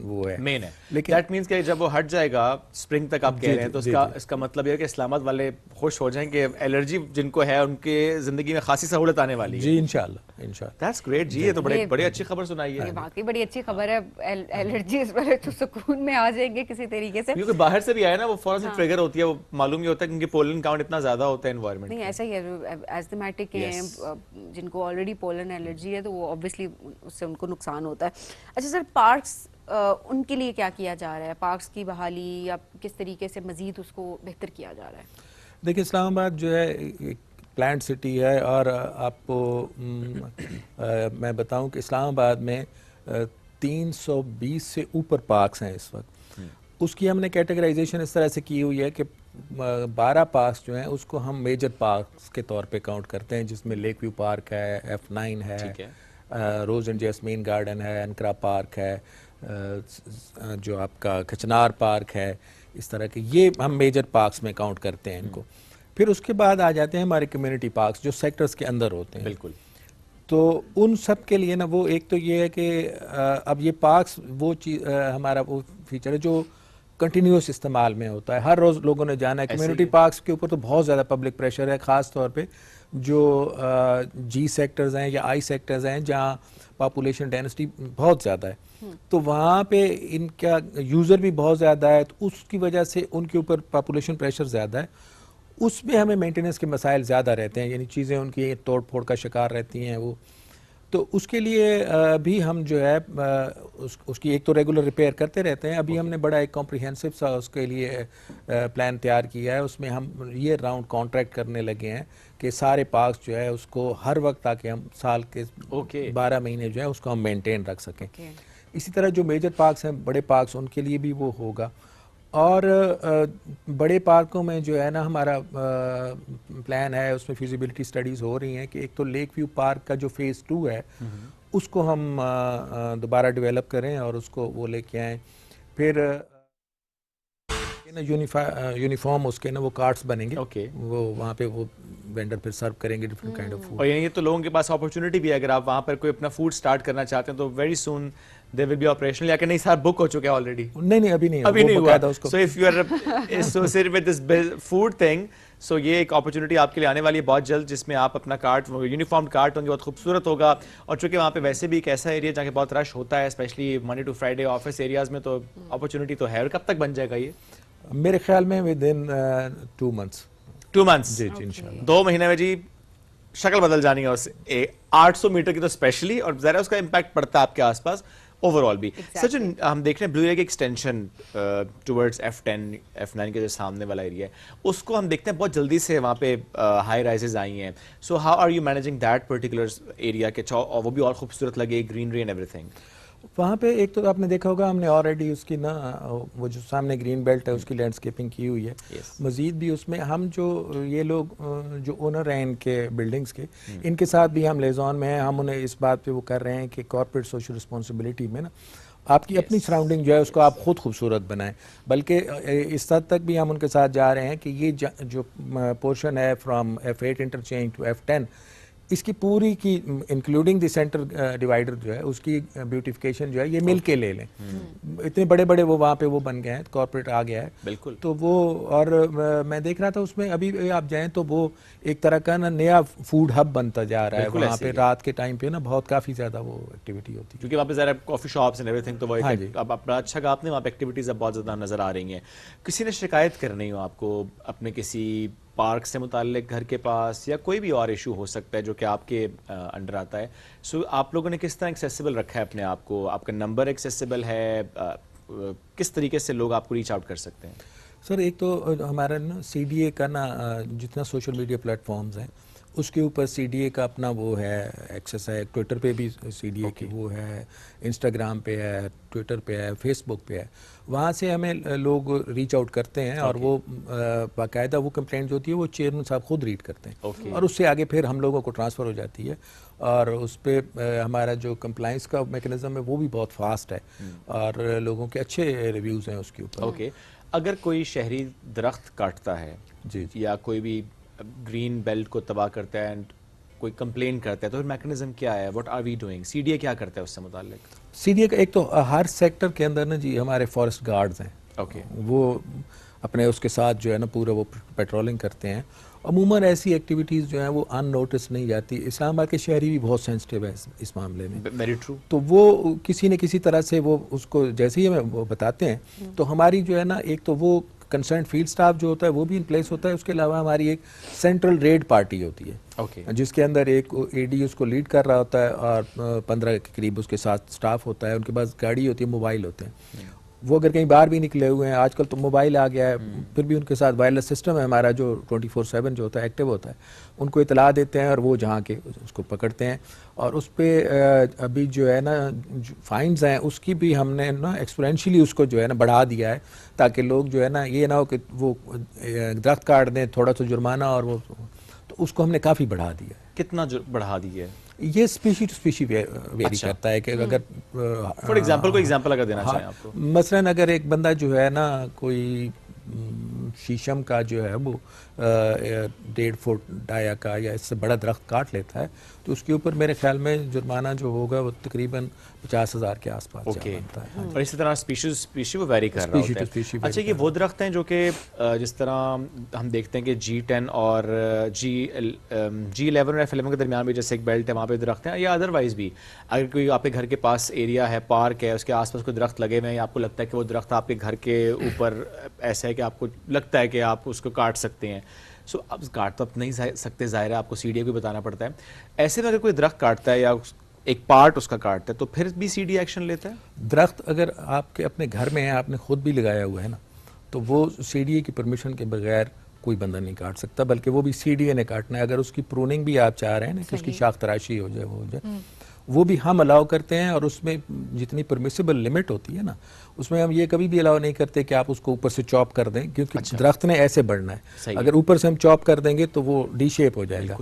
Speaker 22: है।
Speaker 1: लेकिन दैट मींस कि जब वो हट जाएगा स्प्रिंग तक आप कह रहे हैं तो इसका मतलब ये है कि इस्लामाबाद वाले खुश हो जाएं कि एलर्जी जिनको है उनके जिंदगी में खासी सहूलत आने वाली है।
Speaker 22: जी इंशाल्लाह।
Speaker 1: दैट्स ग्रेट जी, ये तो बड़ी अच्छी खबर सुनाई है।
Speaker 2: वाकई बड़ी अच्छी खबर है। एलर्जी इस पर तो सुकून में आ जाएंगे किसी तरीके से,
Speaker 1: क्योंकि बाहर से भी आया ना वो फौरन से ट्रिगर होती है, वो मालूम ही होता है क्योंकि पोलन काउंट इतना ज्यादा होता है एनवायरनमेंट।
Speaker 2: नहीं ऐसा ही है, एस्थमेटिक हैं जिनको ऑलरेडी पोलन एलर्जी है तो वो ऑब्वियसली उससे उनको नुकसान होता है। अच्छा सर, पार्क्स उनके लिए क्या किया जा रहा है? पार्क्स की बहाली या किस तरीके से मजीद उसको बेहतर किया जा रहा है?
Speaker 22: देखिए, इस्लामाबाद जो है एक प्लांट सिटी है और आपको मैं बताऊं कि इस्लामाबाद में 320 से ऊपर पार्क्स हैं इस वक्त। उसकी हमने कैटेगराइजेशन इस तरह से की हुई है कि 12 पार्क्स जो हैं उसको हम मेजर पार्क्स के तौर पे काउंट करते हैं, जिसमें लेक व्यू पार्क है, F9 है, रोज़ एंड जैस्मीन गार्डन है, अनकरा पार्क है, जो आपका खचनार पार्क है, इस तरह के ये हम मेजर पार्क्स में काउंट करते हैं इनको। फिर उसके बाद आ जाते हैं हमारे कम्युनिटी पार्क्स जो सेक्टर्स के अंदर होते हैं।
Speaker 1: बिल्कुल।
Speaker 22: तो उन सब के लिए ना वो एक तो ये है कि अब ये पार्क्स वो चीज़ हमारा वो फीचर है जो कंटिन्यूस इस्तेमाल में होता है, हर रोज़ लोगों ने जाना है। कम्युनिटी पार्क्स के ऊपर तो बहुत ज़्यादा पब्लिक प्रेशर है, ख़ास तौर पे जो जी सेक्टर्स हैं या आई सेक्टर्स हैं जहाँ पॉपुलेशन डेंसिटी बहुत ज़्यादा है, तो वहाँ पे इनका यूज़र भी बहुत ज़्यादा है, तो उसकी वजह से उनके ऊपर पॉपुलेशन प्रेशर ज़्यादा है। उसमें हमें मेंटेनेंस के मसाइल ज़्यादा रहते हैं, यानी चीज़ें उनकी तोड़ फोड़ का शिकार रहती हैं वो। तो उसके लिए भी हम जो है उसकी एक तो रेगुलर रिपेयर करते रहते हैं। अभी हमने बड़ा एक कॉम्प्रिहेंसिव सा उसके लिए प्लान तैयार किया है। उसमें हम ये राउंड कॉन्ट्रैक्ट करने लगे हैं कि सारे पार्क्स जो है उसको हर वक्त, ताकि हम साल के 12 महीने जो है उसको हम मेंटेन रख सकें। इसी तरह जो मेजर पार्क्स हैं, बड़े पार्क्स, उनके लिए भी वो होगा। और बड़े पार्कों में जो है ना हमारा प्लान है, उसमें फिजिबिलिटी स्टडीज़ हो रही हैं कि एक तो लेक व्यू पार्क का जो फेज़ 2 है उसको हम दोबारा डेवलप करें और उसको वो लेके आएँ। फिर यूनिफॉर्म उसके ना वो कार्ट्स बनेंगे, वो वहाँ पे वो वेंडर फिर सर्व करेंगे डिफरेंट काइंड ऑफ फूड।
Speaker 1: और ये तो लोगों के पास अपॉर्चुनिटी भी है, अगर आप वहाँ पर कोई अपना फूड स्टार्ट करना चाहते हैं तो very soon they will be operational, या कि नहीं सारा बुक हो चुका है ऑलरेडी?
Speaker 22: नहीं अभी नहीं
Speaker 1: हुआ। So if you are associated with this food thing, so ये एक अपॉर्चुनिटी आपके लिए आने वाली है बहुत जल्द, जिसमें आप अपना कार्ट, यूनिफॉर्म कार्ट होंगे, बहुत खूबसूरत होगा। और चूंकि वहाँ पे वैसे भी एक ऐसा एरिया जहाँ बहुत रश होता है, specially Monday to Friday office areas में, तो अपॉर्चुनिटी तो है। और कब तक बन जाएगा ये?
Speaker 22: मेरे ख्याल में विद इन 2 मंथ्स।
Speaker 1: 2 मंथ्स?
Speaker 22: जी इंशाल्लाह।
Speaker 1: 2 महीने में जी शक्ल बदल जानी है उससे। 800 मीटर की तो स्पेशली, और ज़रा उसका इम्पैक्ट पड़ता है आपके आसपास ओवरऑल भी। सचिन, हम देख रहे हैं ब्लू एरिया की एक्सटेंशन टुवर्ड्स F10 F9 के जो सामने वाला एरिया है, उसको हम देखते हैं बहुत जल्दी से वहाँ पे हाई राइजेस आई हैं। So how are you managing that particular area के, और वो भी और खूबसूरत लगे, ग्रीनरी एंड एवरीथिंग?
Speaker 22: वहाँ पे एक तो आपने देखा होगा हमने ऑलरेडी उसकी ना वो जो सामने ग्रीन बेल्ट है उसकी लैंडस्केपिंग की हुई है। मज़ीद भी उसमें हम जो ये लोग जो ओनर हैं इनके बिल्डिंग्स के, इनके साथ भी हम लेज़ॉन में हैं। हम उन्हें इस बात पे वो कर रहे हैं कि कॉर्पोरेट सोशल रिस्पॉन्सिबिलिटी में ना आपकी अपनी सराउंडिंग जो है उसको आप खुद खूबसूरत बनाएं। बल्कि इस हद तक भी हम उनके साथ जा रहे हैं कि ये जो पोर्शन है from F8 interchange to F10, इसकी पूरी की इंक्लूडिंग द सेंटर डिवाइडर जो है उसकी ब्यूटिफिकेशन जो है ये मिल के ले लें। इतने बड़े बड़े वो वहाँ पे वो बन गए हैं, कॉर्पोरेट आ गया है
Speaker 1: बिल्कुल।
Speaker 22: तो वो, और मैं देख रहा था उसमें अभी आप जाएं तो वो एक तरह का ना नया फूड हब बनता जा रहा है। वहाँ पे रात के टाइम पे ना बहुत काफ़ी ज़्यादा वो एक्टिविटी होती है,
Speaker 1: क्योंकि वहाँ पे ज़रा कॉफ़ी शॉप्स एंड एवरीथिंग, तो वो अब अपना अच्छा कहा आपने, वहाँ पे एक्टिविटीज़ अब बहुत ज़्यादा नज़र आ रही हैं। किसी ने शिकायत करनी हो आपको अपने किसी पार्क से मुताल्लिक घर के पास, या कोई भी और इशू हो सकता है जो कि आपके अंडर आता है, सो आप लोगों ने किस तरह एक्सेसिबल रखा है अपने आप को? आपका नंबर एक्सेसिबल है? किस तरीके से लोग आपको रीच आउट कर सकते हैं?
Speaker 22: सर एक तो हमारा ना CDA का ना जितना सोशल मीडिया प्लेटफॉर्म्स हैं उसके ऊपर CDA का अपना वो है एक्सेस है। ट्विटर पे भी CDA की वो है, इंस्टाग्राम पे है, ट्विटर पे है, फेसबुक पे है। वहाँ से हमें लोग रीच आउट करते हैं और वो बाकायदा वो कंप्लेंट जो होती है वो चेयरमैन साहब खुद रीड करते हैं और उससे आगे फिर हम लोगों को ट्रांसफ़र हो जाती है। और उस पर हमारा जो कंप्लाइंस का मेकनिज़म है वो भी बहुत फास्ट है और लोगों के अच्छे रिव्यूज़ हैं उसके ऊपर।
Speaker 1: अगर कोई शहरी दरख्त काटता है
Speaker 22: जी
Speaker 1: या कोई भी ग्रीन बेल्ट को तबाह करता है एंड कोई कंप्लेन करता है, तो फिर मैकेनिज्म क्या है? What are we doing? CDA क्या करता है उससे मुताल्लिक?
Speaker 22: CDA का एक तो हर सेक्टर के अंदर ना जी हमारे फॉरेस्ट गार्ड्स हैं, वो अपने उसके साथ जो है ना पूरा वो पेट्रोलिंग करते हैं। अमूमन ऐसी एक्टिविटीज़ जो हैं वो अननोटिस नहीं जाती। इस्लामाबाद के शहरी भी बहुत सेंसिटिव है इस मामले में।
Speaker 1: Very true.
Speaker 22: तो वो किसी न किसी तरह से वो उसको जैसे ही हमें वो बताते हैं तो हमारी जो है ना एक तो वो कंसर्न फील्ड स्टाफ जो होता है वो भी इन प्लेस होता है। उसके अलावा हमारी एक सेंट्रल रेड पार्टी होती है जिसके अंदर एक AD उसको लीड कर रहा होता है और 15 के करीब उसके साथ स्टाफ होता है। उनके पास गाड़ी होती है, मोबाइल होते हैं। वो अगर कहीं बाहर भी निकले हुए हैं, आजकल तो मोबाइल आ गया है, फिर भी उनके साथ वायरलेस सिस्टम है हमारा जो 24/7 जो होता है एक्टिव होता है। उनको इतला देते हैं और वो जहाँ के उसको पकड़ते हैं। और उस पर अभी जो है ना फाइन्स हैं उसकी भी हमने ना एक्सपोनेंशियली उसको जो है ना बढ़ा दिया है ताकि लोग जो है ना ये ना हो कि वो दरख्त काट दें थोड़ा सा जुर्माना और वो, तो उसको हमने काफ़ी बढ़ा दिया है।
Speaker 1: कितना बढ़ा दिया है?
Speaker 22: ये स्पीशी टू स्पीशी वेरी करता है कि अगर
Speaker 1: फॉर एग्जांपल कोई एग्जांपल अगर देना चाहें आपको,
Speaker 22: मसलन अगर एक बंदा जो है ना कोई शीशम का जो है वो 1.5 फुट डाया का या इससे बड़ा दरख्त काट लेता है तो उसके ऊपर मेरे ख्याल में जुर्माना जो होगा वो तकरीबन 50,000 के आसपास बनता है।
Speaker 1: और इसी तरह स्पीशी वो वेरी कर रहा होता है। अच्छा, ये वो दरख्त हैं जो कि जिस तरह हम देखते हैं कि G10 और G11 और F11 के दरमियान भी जैसे एक बेल्ट है वहाँ पे दरख्त हैं, या अदरवाइज़ भी अगर कोई आपके घर के पास एरिया है, पार्क है, उसके आसपास कोई दरख्त लगे हुए हैं, आपको लगता है कि वो दरख्त आपके घर के ऊपर ऐसा है कि आपको लगता है कि आप उसको काट सकते हैं, सो अब काट तो आप नहीं सकते, ज़ाहिर है आपको CDA को बताना पड़ता है। ऐसे में अगर कोई दरख्त काटता है या एक पार्ट उसका काटता है तो फिर भी CDA एक्शन लेता है?
Speaker 22: दरख्त अगर आपके अपने घर में है, आपने खुद भी लगाया हुआ है ना, तो वो CDA की परमिशन के बगैर कोई बंदा नहीं काट सकता, बल्कि वो भी CDA ने काटना है। अगर उसकी प्रूनिंग भी आप चाह रहे हैं ना कि उसकी शाख तराशी हो जाए, वो हो जाए, वो भी हम अलाउ करते हैं। और उसमें जितनी परमिसिबल लिमिट होती है ना, उसमें हम ये कभी भी अलाउ नहीं करते कि आप उसको ऊपर से चॉप कर दें, क्योंकि दरख्त ने ऐसे बढ़ना है। अगर ऊपर से हम चॉप कर देंगे तो वो डी शेप हो जाएगा।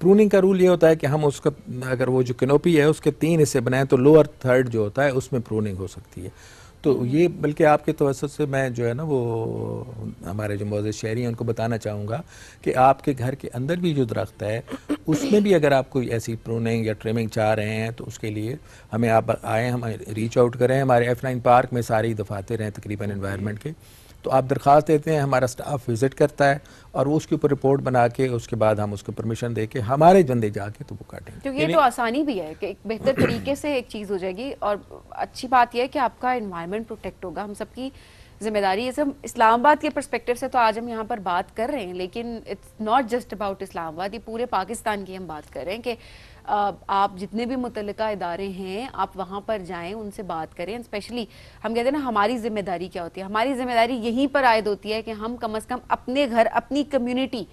Speaker 22: प्रूनिंग का रूल ये होता है कि हम उसका अगर वो जो कैनोपी है उसके 3 हिस्से बनाएं तो लोअर थर्ड जो होता है उसमें प्रूनिंग हो सकती है। तो ये बल्कि आपके तवज्जुह से मैं जो है ना वो हमारे जो मौजूद शहरी हैं उनको बताना चाहूँगा कि आपके घर के अंदर भी जो दरख्त है उसमें भी अगर आप कोई ऐसी प्रूनिंग या ट्रिमिंग चाह रहे हैं तो उसके लिए हमें आप आएँ, हम रीच आउट करें। हमारे F9 पार्क में सारी दफातर हैं तकरीबन एनवायरनमेंट के, तो आप दरख्वास्त देते हैं, हमारा स्टाफ विज़िट करता है और वो उसके ऊपर रिपोर्ट बना के उसके बाद हम उसको परमिशन दे के हमारे बंदे जाके तो वो काटेंगे।
Speaker 2: क्योंकि ये तो आसानी भी है कि एक बेहतर तरीके से एक चीज़ हो जाएगी। और अच्छी बात यह है कि आपका एनवायरनमेंट प्रोटेक्ट होगा, हम सबकी जिम्मेदारी है। सब इस्लामाबाद के पर्सपेक्टिव से तो आज हम यहाँ पर बात कर रहे हैं, लेकिन it's not just about Islamabad, ये पूरे पाकिस्तान की हम बात कर रहे हैं कि आप जितने भी मुतल्लिका इदारे हैं आप वहाँ पर जाएं, उनसे बात करें। स्पेशली हम कहते हैं ना हमारी जिम्मेदारी क्या होती है, हमारी जिम्मेदारी यहीं पर आयद होती है कि हम कम से कम अपने घर, अपनी कम्युनिटी,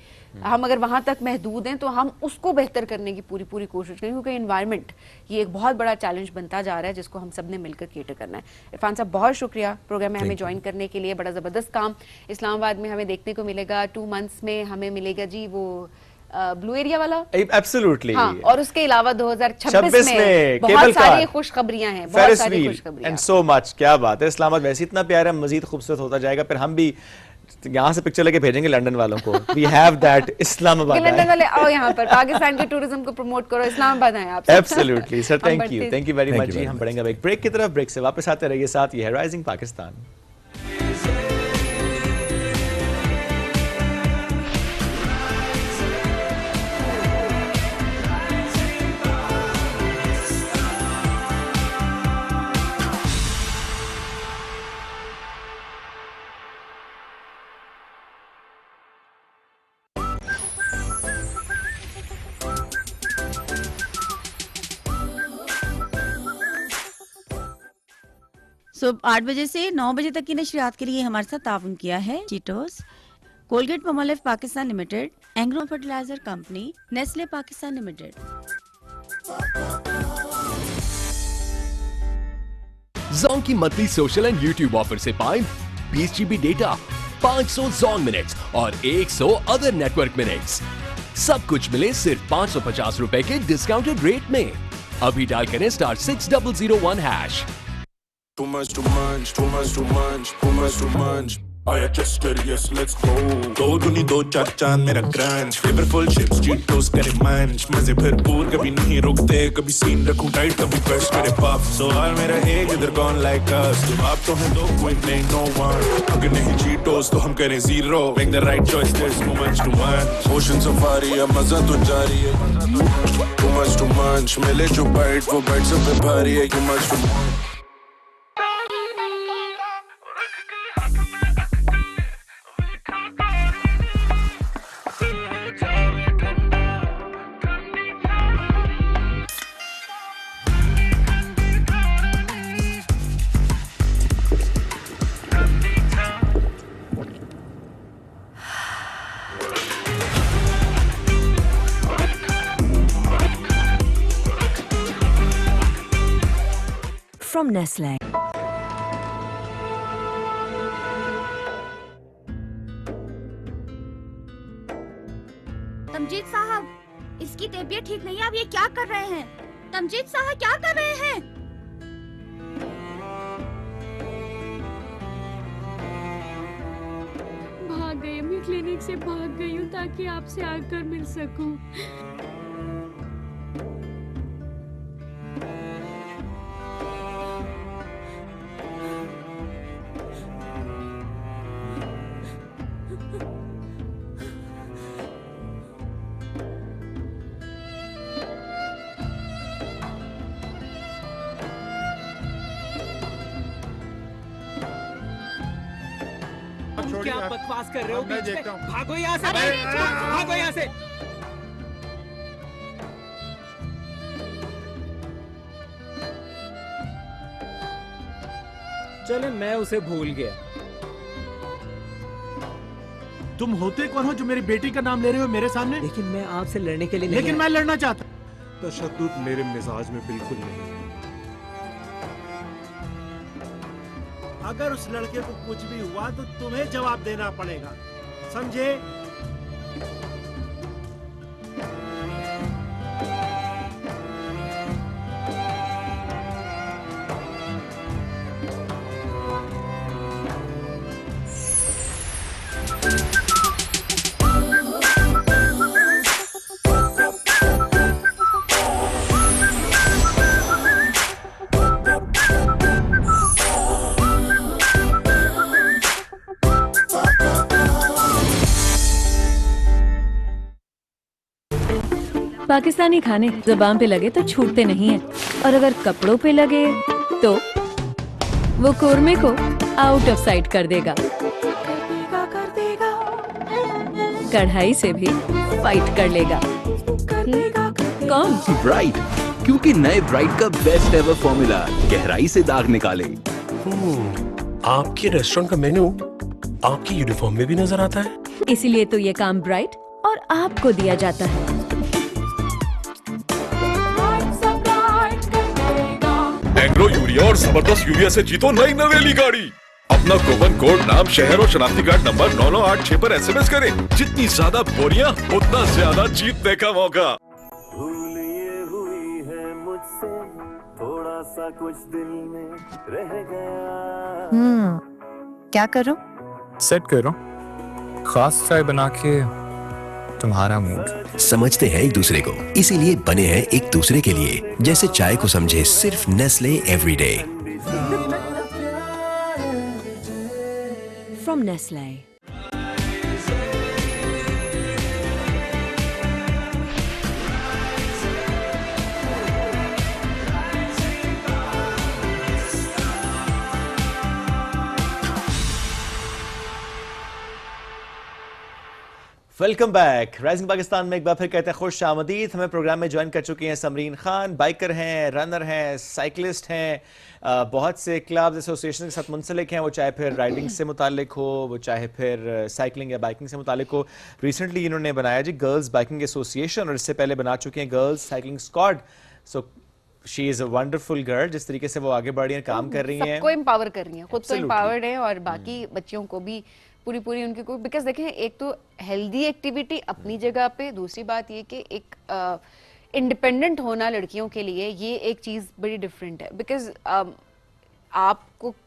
Speaker 2: हम अगर वहाँ तक महदूद हैं तो हम उसको बेहतर करने की पूरी कोशिश करें, क्योंकि इन्वायरमेंट ये एक बहुत बड़ा चैलेंज बनता जा रहा है जिसको हम सब ने मिलकर केटर करना है। इरफान साहब बहुत शुक्रिया प्रोग्राम में हमें ज्वाइन करने के लिए। बड़ा ज़बरदस्त काम इस्लामाबाद में हमें देखने को मिलेगा। 2 मंथ्स में हमें मिलेगा जी वो ब्लू एरिया वाला,
Speaker 1: एब्सोल्युटली,
Speaker 2: हाँ, और उसके अलावा 2026 में बहुत सारी खुशखबरियां हैं, बहुत सारी खुशखबरियां
Speaker 1: एंड सो मच। क्या बात है, इस्लामाबाद वैसे इतना प्यारा, मजीद खूबसूरत होता जाएगा। फिर हम भी यहाँ से पिक्चर लेके भेजेंगे लंदन वालों को। We have that Islamabad,
Speaker 2: London वाले आओ यहाँ पर, पाकिस्तान के टूरिज्म को प्रमोट करो, इस्लामाबाद आए आप।
Speaker 1: Absolutely sir, thank you very much ji. हम बढ़ेंगे एक ब्रेक की तरफ, ब्रेक से वापस आते रहिए साथ। ये है राइजिंग पाकिस्तान।
Speaker 5: सुबह 8 बजे से 9 बजे तक की नशरियात के लिए हमारे साथ ताउन किया है Cheetos, Colgate Palmolive Pakistan limited, Engro fertilizer company, Nestle Pakistan limited.
Speaker 12: Zong की monthly social and YouTube offer से पाएं 20 GB डेटा, 500 Zong मिनट्स और 100 अदर नेटवर्क मिनट्स। सब कुछ मिले सिर्फ 550 रुपए के डिस्काउंटेड रेट में। अभी डायल करें *6001#।
Speaker 3: Too much to munch, too much to munch, too much to munch. आया चस्टर, yes let's go. 2 दूनी 2 4 चांद मेरा क्रंच, फ्लेवरफुल चिप्स चीटोस करे मंच, मजे भरपूर कभी नहीं रुकते, कभी सीन रखूं टाइट कभी कश करे पफ। सवाल मेरा एक इधर कौन like us, जवाब तो है 2 कोई नहीं no one, अगर नहीं चीटोस तो हम करें zero, make the right choice there's too much to munch। Ocean safari है मजा तो जारी है, too much to munch, मिले जो बाइट वो बाइट सब पे भारी है, too much to munch।
Speaker 4: From Nestle.
Speaker 8: Tamjeed साहब, इसकी तबीयत ठीक नहीं है, आप
Speaker 5: ये क्या कर रहे हैं? तमजीद साहब क्या कर रहे हैं?
Speaker 21: भाग गई, मैं क्लिनिक से भाग गई हूँ ताकि आपसे आकर मिल सकूं।
Speaker 8: क्या बकवास कर रहे हो?
Speaker 15: मैं देखता हूँ।
Speaker 8: भागो यहाँ से, भागो यहाँ से।
Speaker 18: चले, मैं उसे भूल गया।
Speaker 10: तुम होते कौन हो जो मेरी बेटी का नाम ले रहे हो मेरे सामने?
Speaker 18: लेकिन मैं आपसे लड़ने के लिए नहीं
Speaker 10: लेकिन
Speaker 18: आया।
Speaker 10: मैं लड़ना चाहता। तशद्दुद मेरे मिजाज में बिल्कुल नहीं है। अगर उस लड़के को कुछ भी हुआ तो तुम्हें जवाब देना पड़ेगा, समझे?
Speaker 6: पाकिस्तानी खाने ज़ुबान पे लगे तो छूटते नहीं हैं, और अगर कपड़ों पे लगे तो वो कोरमे को आउट ऑफ साइट कर देगा। कढ़ाई से भी फाइट कर लेगा। कौन?
Speaker 23: ब्राइट, क्योंकि नए ब्राइट का बेस्ट एवर फॉर्मूला गहराई से दाग निकाले।
Speaker 24: आपके रेस्टोरेंट का मेन्यू आपकी यूनिफॉर्म में भी नजर आता है।
Speaker 6: इसीलिए तो ये काम ब्राइट और आपको दिया जाता है।
Speaker 25: एंग्रो यूरिया और जबरदस्त यूरिया से जीतो नई नवेली गाड़ी। अपना कूपन कोड, नाम, शहर और शनाख्ती कार्ड नंबर 9986 पर SMS करें। जितनी ज्यादा बोरियां उतना ज्यादा जीतने का मौका।
Speaker 21: भूल ये हुई है मुझसे, थोड़ा सा कुछ दिल में रह गया।
Speaker 11: क्या करो? सेट करो, खास चाय बना के तुम्हारा मूड।
Speaker 12: समझते हैं एक दूसरे को, इसीलिए बने हैं एक दूसरे के लिए। जैसे चाय को समझे सिर्फ Nestle everyday.
Speaker 6: From Nestle.
Speaker 1: Welcome back. Rising Pakistan में एक बार फिर कहते हैं खुश आमदीद। हमें प्रोग्राम में ज्वाइन कर चुकी हैं समरीन खान। बाइकर हैं, रनर हैं, साइकिलिस्ट हैं, बहुत से क्लब्स एसोसिएशन के साथ मुंसलिक हैं, वो चाहे फिर राइडिंग से मुतालिक हो, वो चाहे फिर साइकिलिंग या बाइकिंग से मुतालिक हो। रिसेंटली इन्होंने बनाया जी गर्ल्स बाइकिंग एसोसिएशन, और इससे पहले बना चुके हैं girls cycling squad. So she is a wonderful girl. जिस तरीके से वो आगे बढ़ रही हैं, काम कर रही हैं,
Speaker 2: सबको एम्पावर कर रही हैं, खुद तो एम्पावर्ड है और बाकी बच्चियों को भी पूरी उनकी को। बिकॉज देखें, एक तो हेल्दी एक्टिविटी अपनी जगह पे, दूसरी बात ये कि एक इंडिपेंडेंट होना लड़कियों के लिए ये एक चीज़ बड़ी डिफरेंट है। बिकॉज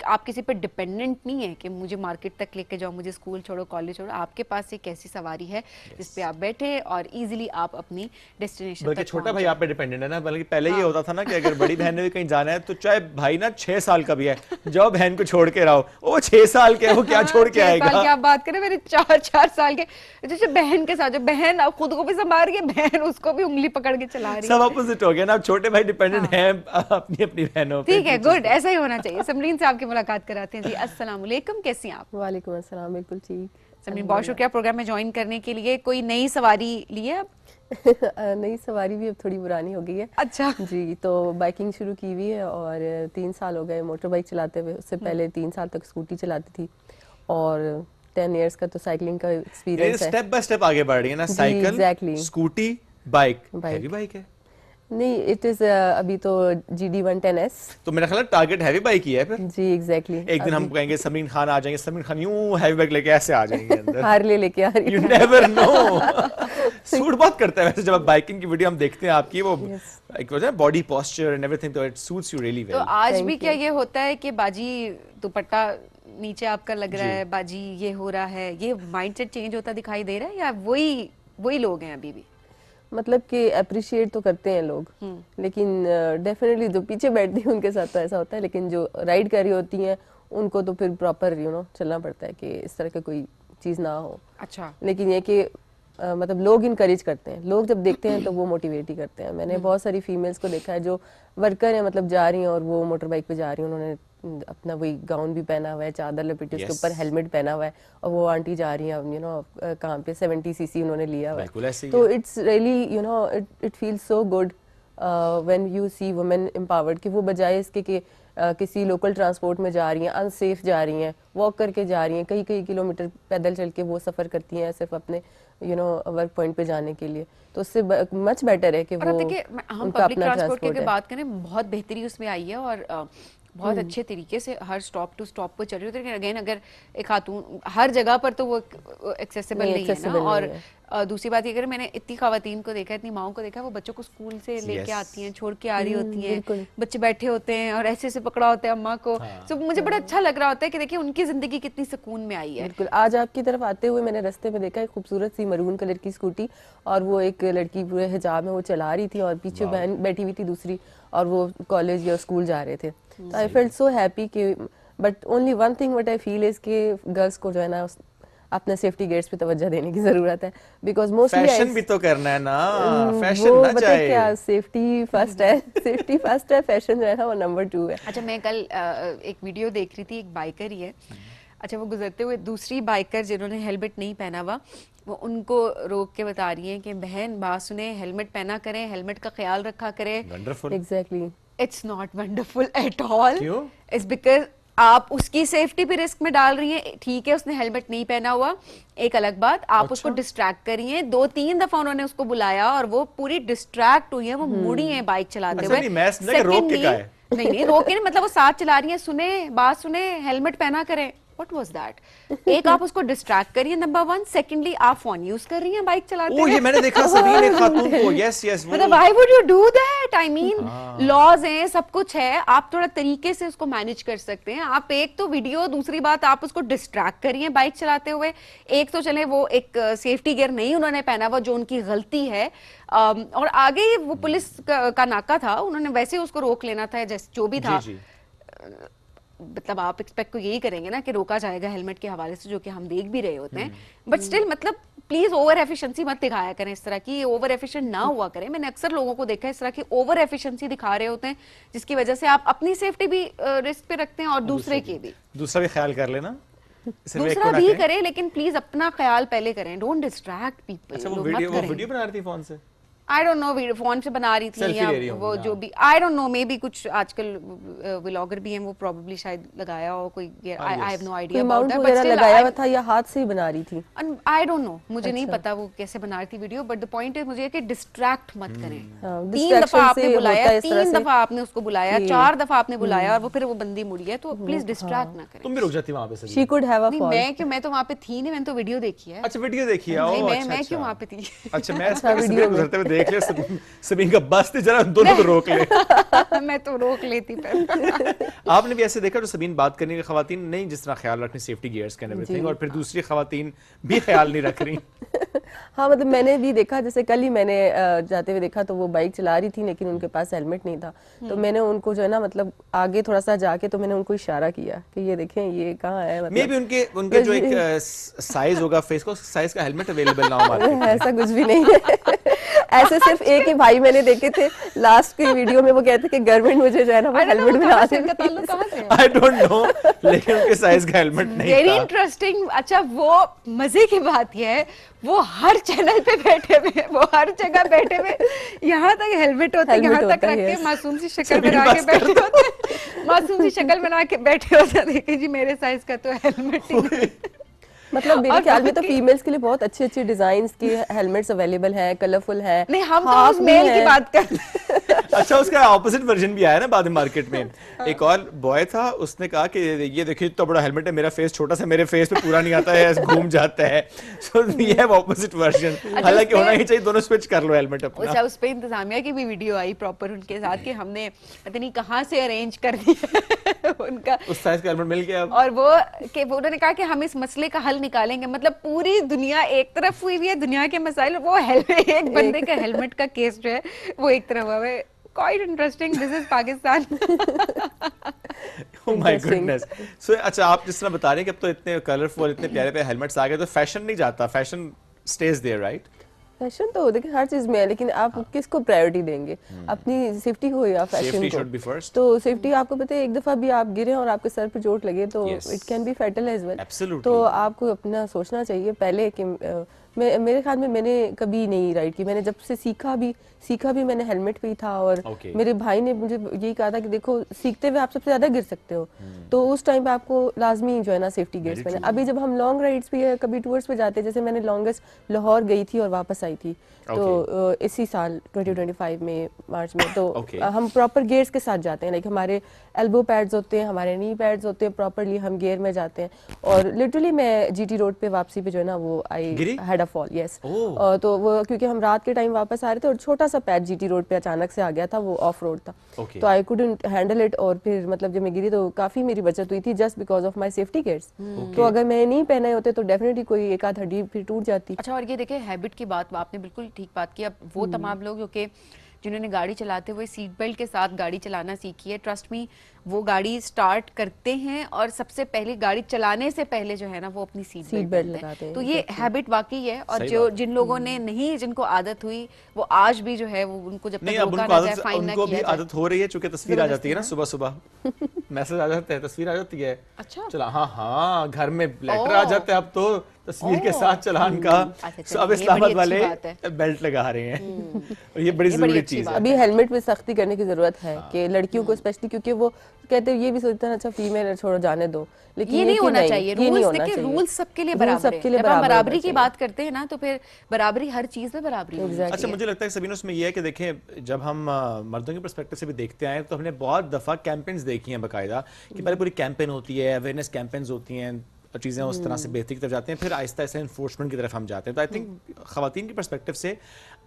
Speaker 2: आप किसी पे डिपेंडेंट नहीं है कि मुझे मार्केट तक लेके जाओ, मुझे स्कूल छोड़ो, कॉलेज छोड़ो। आपके पास एक ऐसी सवारी है जिस पे आप बैठे और इजीली आप अपनी डेस्टिनेशन
Speaker 1: बल्कि छोटा भाई आप पे डिपेंडेंट है ना। बल्कि पहले ये होता था ना कि अगर बड़ी बहन ने भी कहीं जाना है तो चाहे भाई ना 6 साल का भी है, जाओ बहन को छोड़ के रहो। वो 6 साल के है, वो क्या छोड़ के आएगा?
Speaker 2: 6 साल की आप बात करें, मेरे 4 साल के जैसे बहन के साथ, जो बहन खुद को भी संभाल रही है, बहन उसको भी उंगली पकड़ के चला रही है।
Speaker 1: सब अपोजिट हो गया ना। छोटे भाई डिपेंडेंट हैं अपनी बहनों पे।
Speaker 2: ठीक है, गुड, ऐसा ही होना चाहिए। समरीन से आपकी मुलाकात कराते हैं जी। अस्सलाम वालेकुम, कैसी हैं आप?
Speaker 26: वालेकुम अस्सलाम, बिल्कुल ठीक।
Speaker 2: समरीन, बहुत शुक्रिया प्रोग्राम में ज्वाइन करने के लिए। कोई नई सवारी ली है अब?
Speaker 26: नई सवारी भी अब थोड़ी पुरानी हो गई है।
Speaker 2: अच्छा
Speaker 26: जी, तो बाइकिंग शुरू की हुई है और 3 साल हो गए मोटर बाइक चलाते हुए। उससे पहले 3 साल तक स्कूटी चलाती थी और 10 इयर्स का तो साइकिलिंग का एक्सपीरियंस है।
Speaker 1: स्टेप बाय स्टेप आगे बढ़ रही है ना। Cycle, scooty, bike. Heavy bike है?
Speaker 26: नहीं, इट इज अभी तो GD110S।
Speaker 1: तो मेरा ख्याल टारगेट हैवी बाइक ही है फिर।
Speaker 26: जी एग्जैक्टली।
Speaker 1: एक दिन हम कहेंगे समरीन खान आ जाएंगे, समरीन खान यूं हैवी बाइक लेके ऐसे आ जाएंगे अंदर।
Speaker 26: हार्ले लेके आ रही है।
Speaker 1: You never know। सूट बहुत करता है वैसे, जब आप बाइकिंग की वीडियो हम देखते हैं आपकी, वो एक होता है बॉडी पोस्चर एंड एवरीथिंग, तो it suits you really well.
Speaker 2: तो आज भी क्या ये होता है कि बाजी दुपट्टा नीचे आपका लग रहा है, बाजी ये हो रहा है, ये माइंडसेट चेंज होता दिखाई दे रहा है, या वही लोग हैं अभी भी?
Speaker 26: मतलब कि अप्रिशिएट तो करते हैं लोग, लेकिन डेफिनेटली जो पीछे बैठती हैं उनके साथ तो ऐसा होता है, लेकिन जो राइड कर रही होती हैं उनको तो फिर प्रॉपर चलना पड़ता है कि इस तरह का कोई चीज़ ना हो।
Speaker 2: अच्छा।
Speaker 26: लेकिन ये कि मतलब लोग इनकरेज करते हैं, लोग जब देखते हैं तो वो मोटिवेट ही करते हैं। मैंने बहुत सारी फीमेल्स को देखा है जो वर्कर हैं, मतलब जा रही हैं और वो मोटर बाइक पे जा रही हैं, उन्होंने अपना वही गाउन भी पहना हुआ है, चादर लपेटी, उसके ऊपर हेलमेट पहना हुआ है, और वो आंटी जा रही हैं कहाँ पे 70 सीसी उन्होंने लिया हुआ है। तो it's really it feels so good when you see women empowered, कि वो बजाय इसके कि किसी लोकल ट्रांसपोर्ट में जा रही हैं, अनसेफ जा रही हैं, वॉक करके जा रही हैं, कई किलोमीटर पैदल चल के वो सफ़र करती हैं सिर्फ अपने वर्क पॉइंट पे जाने के लिए, तो उससे मच बेटर है कि वो
Speaker 2: हम पब्लिक ट्रांसपोर्ट की बात करें, बहुत बेहतरी उसमें आई है और बहुत अच्छे तरीके से हर स्टॉप टू स्टॉप पर चल रही होती है। लेकिन अगेन अगर एक खातून हर जगह पर, तो वो एक्सेसिबल नहीं है ना। और दूसरी बात ये, अगर मैंने इतनी खवातीन को देखा, इतनी माओं को देखा, वो बच्चों को स्कूल से लेके आती हैं, छोड़ के आ रही होती हैं, बच्चे बैठे होते हैं और ऐसे पकड़ा होता है अम्मा को। तो मुझे बड़ा अच्छा लग रहा होता है कि देखिए उनकी जिंदगी कितनी सुकून में आई है।
Speaker 26: बिल्कुल। आज आपकी तरफ आते हुए मैंने रास्ते में देखा एक खूबसूरत सी मरून कलर की स्कूटी, और वो एक लड़की पूरे हिजाब में वो चला रही थी और पीछे बहन बैठी हुई थी दूसरी, और वो कॉलेज या स्कूल जा रहे थे। आई फेल्ट सो हैप्पी कि, but only one thing what I feel is कि गर्ल्स को जो है ना अपने सेफ्टी गेट्स पे तवज्जो देने की जरूरत है, बिकॉज मोस्टली
Speaker 1: फैशन भी तो करना है ना, फैशन ना चाहिए
Speaker 26: क्या, सेफ्टी फर्स्ट है, सेफ्टी फर्स्ट है, फैशन जो है ना वो नंबर 2 है।
Speaker 2: अच्छा, मैं कल एक वीडियो देख रही थी, एक बाइकर ही है, अच्छा वो गुजरते हुए दूसरी बाइकर जिन्होंने हेलमेट नहीं पहना हुआ, वो उनको रोक के बता रही हैं कि बहन बात सुने, हेलमेट पहना करें, हेलमेट का ख्याल रखा करें।
Speaker 1: Wonderful.
Speaker 26: Exactly.
Speaker 2: It's not wonderful at all.
Speaker 1: क्यों?
Speaker 2: इट्स बिकॉज आप उसकी सेफ्टी भी रिस्क में डाल रही हैं। ठीक है उसने हेलमेट नहीं पहना हुआ, एक अलग बात, आप उसको डिस्ट्रैक्ट कर रही हैं। 2-3 दफा उन्होंने उसको बुलाया और वो पूरी डिस्ट्रैक्ट हुई है, वो मुड़ी है बाइक चलाते हुए। नहीं रोक के, मतलब वो साथ चला रही है, सुने बात सुने, हेलमेट पहना करें। What was that? एक आप उसको डिस्ट्रैक्ट करिए, नंबर 1। सेकेंडली आप फोन यूज कर रही हैं बाइक चलाते हुए।
Speaker 1: ये मैंने देखा सबीन एक खातून को, यस
Speaker 2: मतलब why would you do that? I mean, laws हैं, सब कुछ है, आप थोड़ा तरीके से उसको मैनेज कर सकते हैं। आप एक तो वीडियो, दूसरी बात आप उसको डिस्ट्रैक्ट करिए बाइक चलाते हुए। एक तो चले वो एक सेफ्टी गियर नहीं उन्होंने पहना हुआ, जो उनकी गलती है, और आगे वो पुलिस का नाका था, उन्होंने वैसे उसको रोक लेना था, जैसे जो भी था। मतलब आप एक्सपेक्ट को यही करेंगे ना कि रोका जाएगा हेलमेट के हवाले से, जो कि हम देख भी रहे होते हैं, बट स्टिल मतलब प्लीज ओवर एफिशिएंसी मत दिखाया करें इस तरह की, ओवर एफिशिएंट ना हुआ करें। मैंने अक्सर लोगों को देखा है इस तरह की ओवर एफिशिएंसी दिखा रहे होते हैं, जिसकी वजह से आप अपनी सेफ्टी भी रिस्क पे रखते हैं और दूसरे की भी।
Speaker 1: दूसरा भी ख्याल कर लेना,
Speaker 2: दूसरा भी करें, लेकिन प्लीज अपना ख्याल पहले करें, डोंट डिस्ट्रैक्ट पीपल।
Speaker 1: अच्छा, वो वीडियो बना रही थी फोन से?
Speaker 2: आई डोंट नो, फोन से बना रही थी या वो जो भी, I don't know, may be कुछ आजकल व्लॉगर भी हैं, वो प्रोबेबली शायद लगाया हो कोई, I have no idea about that, but
Speaker 26: लगाया हुआ था या हाथ से ही बना रही थी,
Speaker 2: आई डोंट नो, मुझे नहीं पता वो कैसे बना रही थी वीडियो, बट द पॉइंट है मुझे कि डिस्ट्रैक्ट मत करें। 3 दफा आपने बुलाया, 3 दफा आपने उसको बुलाया, 4 दफा आपने बुलाया, और वो फिर वो बंदी मुड़ी है, तो प्लीज डिस्ट्रैक्ट ना करें।
Speaker 1: तुम भी रुक जाती वहां पे?
Speaker 26: She could have a fall.
Speaker 2: मैं तो वहां पे थी नहीं, मैंने तो वीडियो देखी है।
Speaker 1: अच्छा, वीडियो देखी है?
Speaker 2: मैं क्यों वहां पे थी?
Speaker 1: अच्छा, मैं वीडियो गुजरते हुए देख लिया, सबीन का बस थी, जरा दोनों को रोक ले।
Speaker 2: मैं तो रोक लेती पर।
Speaker 1: आपने भी ऐसे देखा जो सबीन बात करने की खवातीन नहीं जिस तरह ख्याल रखनी सेफ्टी गियर्स का एवरीथिंग, और फिर दूसरी खवातीन भी ख्याल नहीं रख रही।
Speaker 26: हाँ, मतलब मैंने भी देखा, जैसे कल ही मैंने जाते हुए देखा, तो वो बाइक चला रही थी लेकिन उनके पास हेलमेट नहीं था, तो मैंने उनको जो है ना, मतलब आगे थोड़ा सा जाके तो मैंने उनको इशारा किया कि ये देखें ये कहाँ है, मतलब
Speaker 1: मे बी उनके जो एक साइज होगा फेस को, साइज का हेलमेट अवेलेबल ना हो मार्केट में।
Speaker 26: ऐसा कुछ भी नहीं है। ऐसे सिर्फ एक ही भाई मैंने देखे थे लास्ट की वीडियो में, वो कहते कि गवर्नमेंट मुझे जो है ना वो हेलमेट में ला दे।
Speaker 1: आई डोंट नो, लेकिन उनके साइज का हेलमेट नहीं था।
Speaker 2: Very interesting. अच्छा, वो मजे की बात ये है, वो हर चैनल पे बैठे हुए, वो हर जगह बैठे हुए, यहाँ तक हेलमेट होता है, यहाँ तक रख के मासूम सी शक्ल बना के बैठे होते, मासूम सी शक्ल बना के बैठे होते। देखिए जी, मेरे साइज का तो हेलमेट ही
Speaker 26: मतलब मेरे ख्याल में तो फीमेल्स के लिए बहुत अच्छे अच्छे डिजाइन के हेलमेट्स अवेलेबल हैं, कलरफुल हैं।
Speaker 2: नहीं, हम तो उस मेल की बात कर
Speaker 1: अच्छा, उसका ऑपोजिट वर्जन भी आया ना बाद में मार्केट में। एक और बॉय था, उसने कहा कि ये देखिए इतना बड़ा हेलमेट है, मेरा फेस छोटा सा, मेरे फेस पे पूरा नहीं आता है, घूम जाता है। सो ये है ऑपोजिट वर्जन। हालांकि होना ही चाहिए, दोनों स्विच कर लो हेलमेट अपना।
Speaker 2: अच्छा, उस पे इंतजामिया की भी वीडियो आई प्रॉपर उनके साथ कि हमने पता नहीं कहाँ से अरेंज कर दिया उनका
Speaker 1: उस साइज का हेलमेट मिल गया अब।
Speaker 2: और वो उन्होंने कहा कि हम इस मसले का हल निकालेंगे। मतलब पूरी दुनिया एक तरफ हुई हुई है, दुनिया के मसाइल, वो एक बंदे का हेलमेट का केस जो है वो एक तरफ हुआ है। Quite interesting. This is Pakistan.
Speaker 1: Oh my goodness. So अच्छा, आप जिस तरह बता रहे हैं कि अब तो इतने कलरफुल, इतने प्यारे प्यारे हेलमेट्स आ गए, तो फैशन नहीं जाता, fashion stage there, right?
Speaker 26: Fashion तो देखिए हर चीज में है, लेकिन आप किसको प्रायोरिटी देंगे, अपनी सेफ्टी को या फैशन को? तो सेफ्टी, आपको पता है एक दफा भी आप गिरे और आपके सर पे चोट लगे तो it can be fatal as well. तो आपको अपना सोचना चाहिए पहले कि मेरे ख्याल में मैंने कभी नहीं राइड की। मैंने जब से सीखा भी मैंने हेलमेट पे ही था। और मेरे भाई ने मुझे यही कहा था कि देखो सीखते हुए आप सबसे ज्यादा गिर सकते हो, तो उस टाइम पे आपको लाजमी जो है ना सेफ्टी गियर्स पहने। अभी जब हम लॉन्ग राइड्स पे या कभी टूर्स पे जाते हैं, जैसे मैंने लॉन्गेस्ट लाहौर गई थी और वापस आई थी, तो इसी साल 2025 में मार्च में, तो हम प्रॉपर गियर्स के साथ जाते हैं। लाइक हमारे एल्बो पैड्स होते हैं, हमारे नी पैड्स होते हैं, प्रॉपरली हम गियर में जाते हैं। और लिटरली मैं जीटी रोड पे वापसी पे जो है ना वो I had a fall. Yes, तो वो क्योंकि हम रात के टाइम वापस आ रहे थे और छोटा सा पैच जीटी रोड पे अचानक से आ गया था, वो ऑफ रोड था, तो आई कुडंट हैंडल इट। और फिर मतलब जब मैं गिरी तो काफी मेरी बचत हुई थी just because of my safety gears. तो अगर मैं नहीं पहने होते तो डेफिनेटली कोई एक आध हड्डी फिर टूट जाती।
Speaker 2: अच्छा, और ये देखिए हैबिट की बात आपने बिल्कुल ठीक बात की। अब वो तमाम लोग जो कि जिन्होंने गाड़ी चलाते हुए सीट बेल्ट के साथ गाड़ी चलाना सीखी है, ट्रस्ट मी, वो गाड़ी स्टार्ट करते हैं और सबसे पहले गाड़ी चलाने से पहले जो है ना वो अपनी सीट बेल्ट लगाते हैं। तो ये हैबिट वाकई है। और जो जिन लोगों ने नहीं, जिनको आदत हुई, वो आज भी जो है वो उनको जब तक रोका ना जाए, फाइन ना किया जाए।
Speaker 1: आदत हो रही है, चूंकि तस्वीर आ जाती है ना सुबह सुबह, मैसेज आ जाता है, तस्वीर आ जाती है।
Speaker 2: अच्छा,
Speaker 1: चला, हाँ, घर में लेटर आ जाता है अब तो तस्वीर के साथ चलान का। अब इस्लामाबाद वाले बेल्ट लगा रहे हैं और ये बड़ी जरूरी चीज है।
Speaker 26: अभी हेलमेट पे सख्ती करने की जरूरत है कि लड़कियों को स्पेशली, क्योंकि वो कहते हैं ये भी सोचते हैं अच्छा फीमेल छोड़ो जाने दो, लेकिन
Speaker 2: ये नहीं होना चाहिए। रूल्स सबके लिए बराबर है। जब हम बराबरी की बात करते हैं ना तो फिर बराबरी हर चीज में बराबरी होनी चाहिए।
Speaker 1: अच्छा, मुझे लगता है सबीना उसमें ये है कि देखें, जब हम मर्दों के पर्सपेक्टिव से भी देखते आए तो हमने बहुत दफा कैंपेन्स देखी हैं बाकायदा, कि पहले पूरी कैंपेन होती है, अवेयरनेस कैंपेन्स होती हैं, चीज़ें उस तरह से बेहतरी की तरफ जाते हैं, फिर आहिस्ता आहिस्ता इन्फोर्समेंट की तरफ हम जाते हैं। तो आई थिंक ख़वातीन के पर्सपेक्टिव से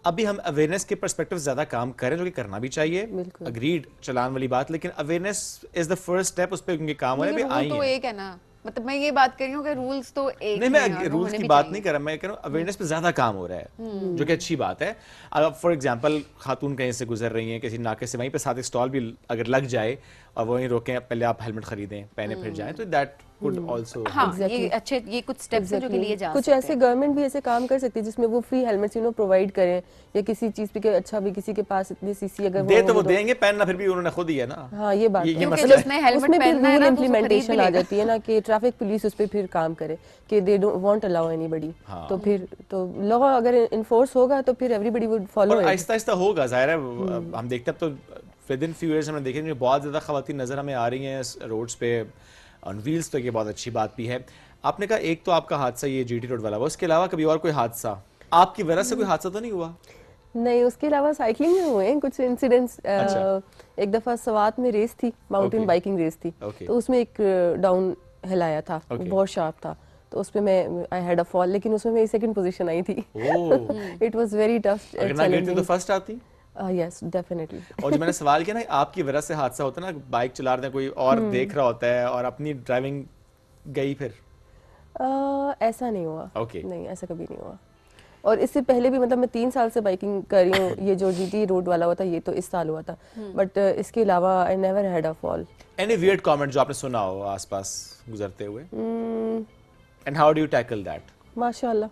Speaker 1: अभी हम अवेयरनेस के पर्सपेक्टिव ज़्यादा काम करें, जो कि करना भी चाहिए, अग्रीड, चलान वाली बात, लेकिन awareness is the first step, उस पर उनके काम है।
Speaker 2: तो एक है ना, मतलब मैं ये बात कर रही हूँ कि रूल्स तो एक
Speaker 1: नहीं, मैं रूल्स की बात नहीं कर रहा, मैं कह रहा हूँ अवेयरनेस पे ज्यादा काम हो रहा है, जो कि अच्छी बात है। अब फॉर एग्जांपल खातून कहीं से गुजर रही हैं किसी नाके से, वहीं पे साथ एक स्टॉल भी अगर लग जाए और वहीं रोकें, पहले आप हेलमेट खरीदें, पहने फिर जाएं, तो दैट कुड आल्सो।
Speaker 2: ये अच्छे, ये कुछ स्टेप्स हैं जो कि लिए जा
Speaker 26: कुछ ऐसे गवर्नमेंट भी ऐसे काम कर सकती है जिसमें वो फ्री हेलमेट्स प्रोवाइड करें, या किसी चीज पे अच्छा भी किसी के पास इतनी सीसी अगर
Speaker 1: दे तो वो देंगे, पहनना फिर भी उन्होंने खुद ही है ना।
Speaker 26: हाँ, ये बात
Speaker 1: ये
Speaker 26: उसमें रूल इम्प्लीमेंटेशन आ जाती है ना कि ट्रैफिक पुलिस उस पर फिर काम करे कि they don't want allow anybody. तो फिर तो लॉ अगर इन्फोर्स होगा तो फिर everybody would follow.
Speaker 1: Aahista Aahista होगा, जाहिर है। हम देखते हैं तो विद इन फ्यू इयर्स हमने देखे कि बहुत ज़्यादा ख़वातीन नज़र हमें आ रही हैं रोड्स पे ऑन व्हील्स, तो ये बहुत अच्छी बात भी है। आपने कहा एक तो आपका हादसा ये जीटी रोड वाला हुआ, उसके अलावा कभी और कोई हादसा आपकी वजह से कोई हादसा तो नहीं हुआ?
Speaker 26: नहीं, उसके अलावा साइकिलिंग में हुए हैं कुछ इंसिडेंट्स। एक दफा सवात में रेस थी, माउंटेन बाइकिंग रेस थी, तो उसमें एक डाउन हिलाया था, बहुत शार्प था, तो उसमें मैं आई हैड अ फॉल, लेकिन उसमें मेरी सेकंड पोजीशन आई थी। It was very tough.
Speaker 1: अगर ना गिरती तो फर्स्ट आती?
Speaker 26: Yes, definitely.
Speaker 1: और जो मैंने सवाल किया ना, आपकी वजह से हादसा होता है ना, बाइक चला रहे हैं कोई और देख रहा होता है और अपनी ड्राइविंग गई, फिर
Speaker 26: ऐसा नहीं हुआ। नहीं, ऐसा कभी नहीं हुआ। और इससे पहले भी मतलब मैं 3 साल से बाइकिंग कर रही हूँ। ये जो जीटी रोड वाला हुआ था ये तो इस साल हुआ था, बट इसके अलावा I never had a fall.
Speaker 1: Any weird comment जो आपने सुना हो आसपास गुजरते हुए, and how do you tackle that?
Speaker 26: माशाल्लाह।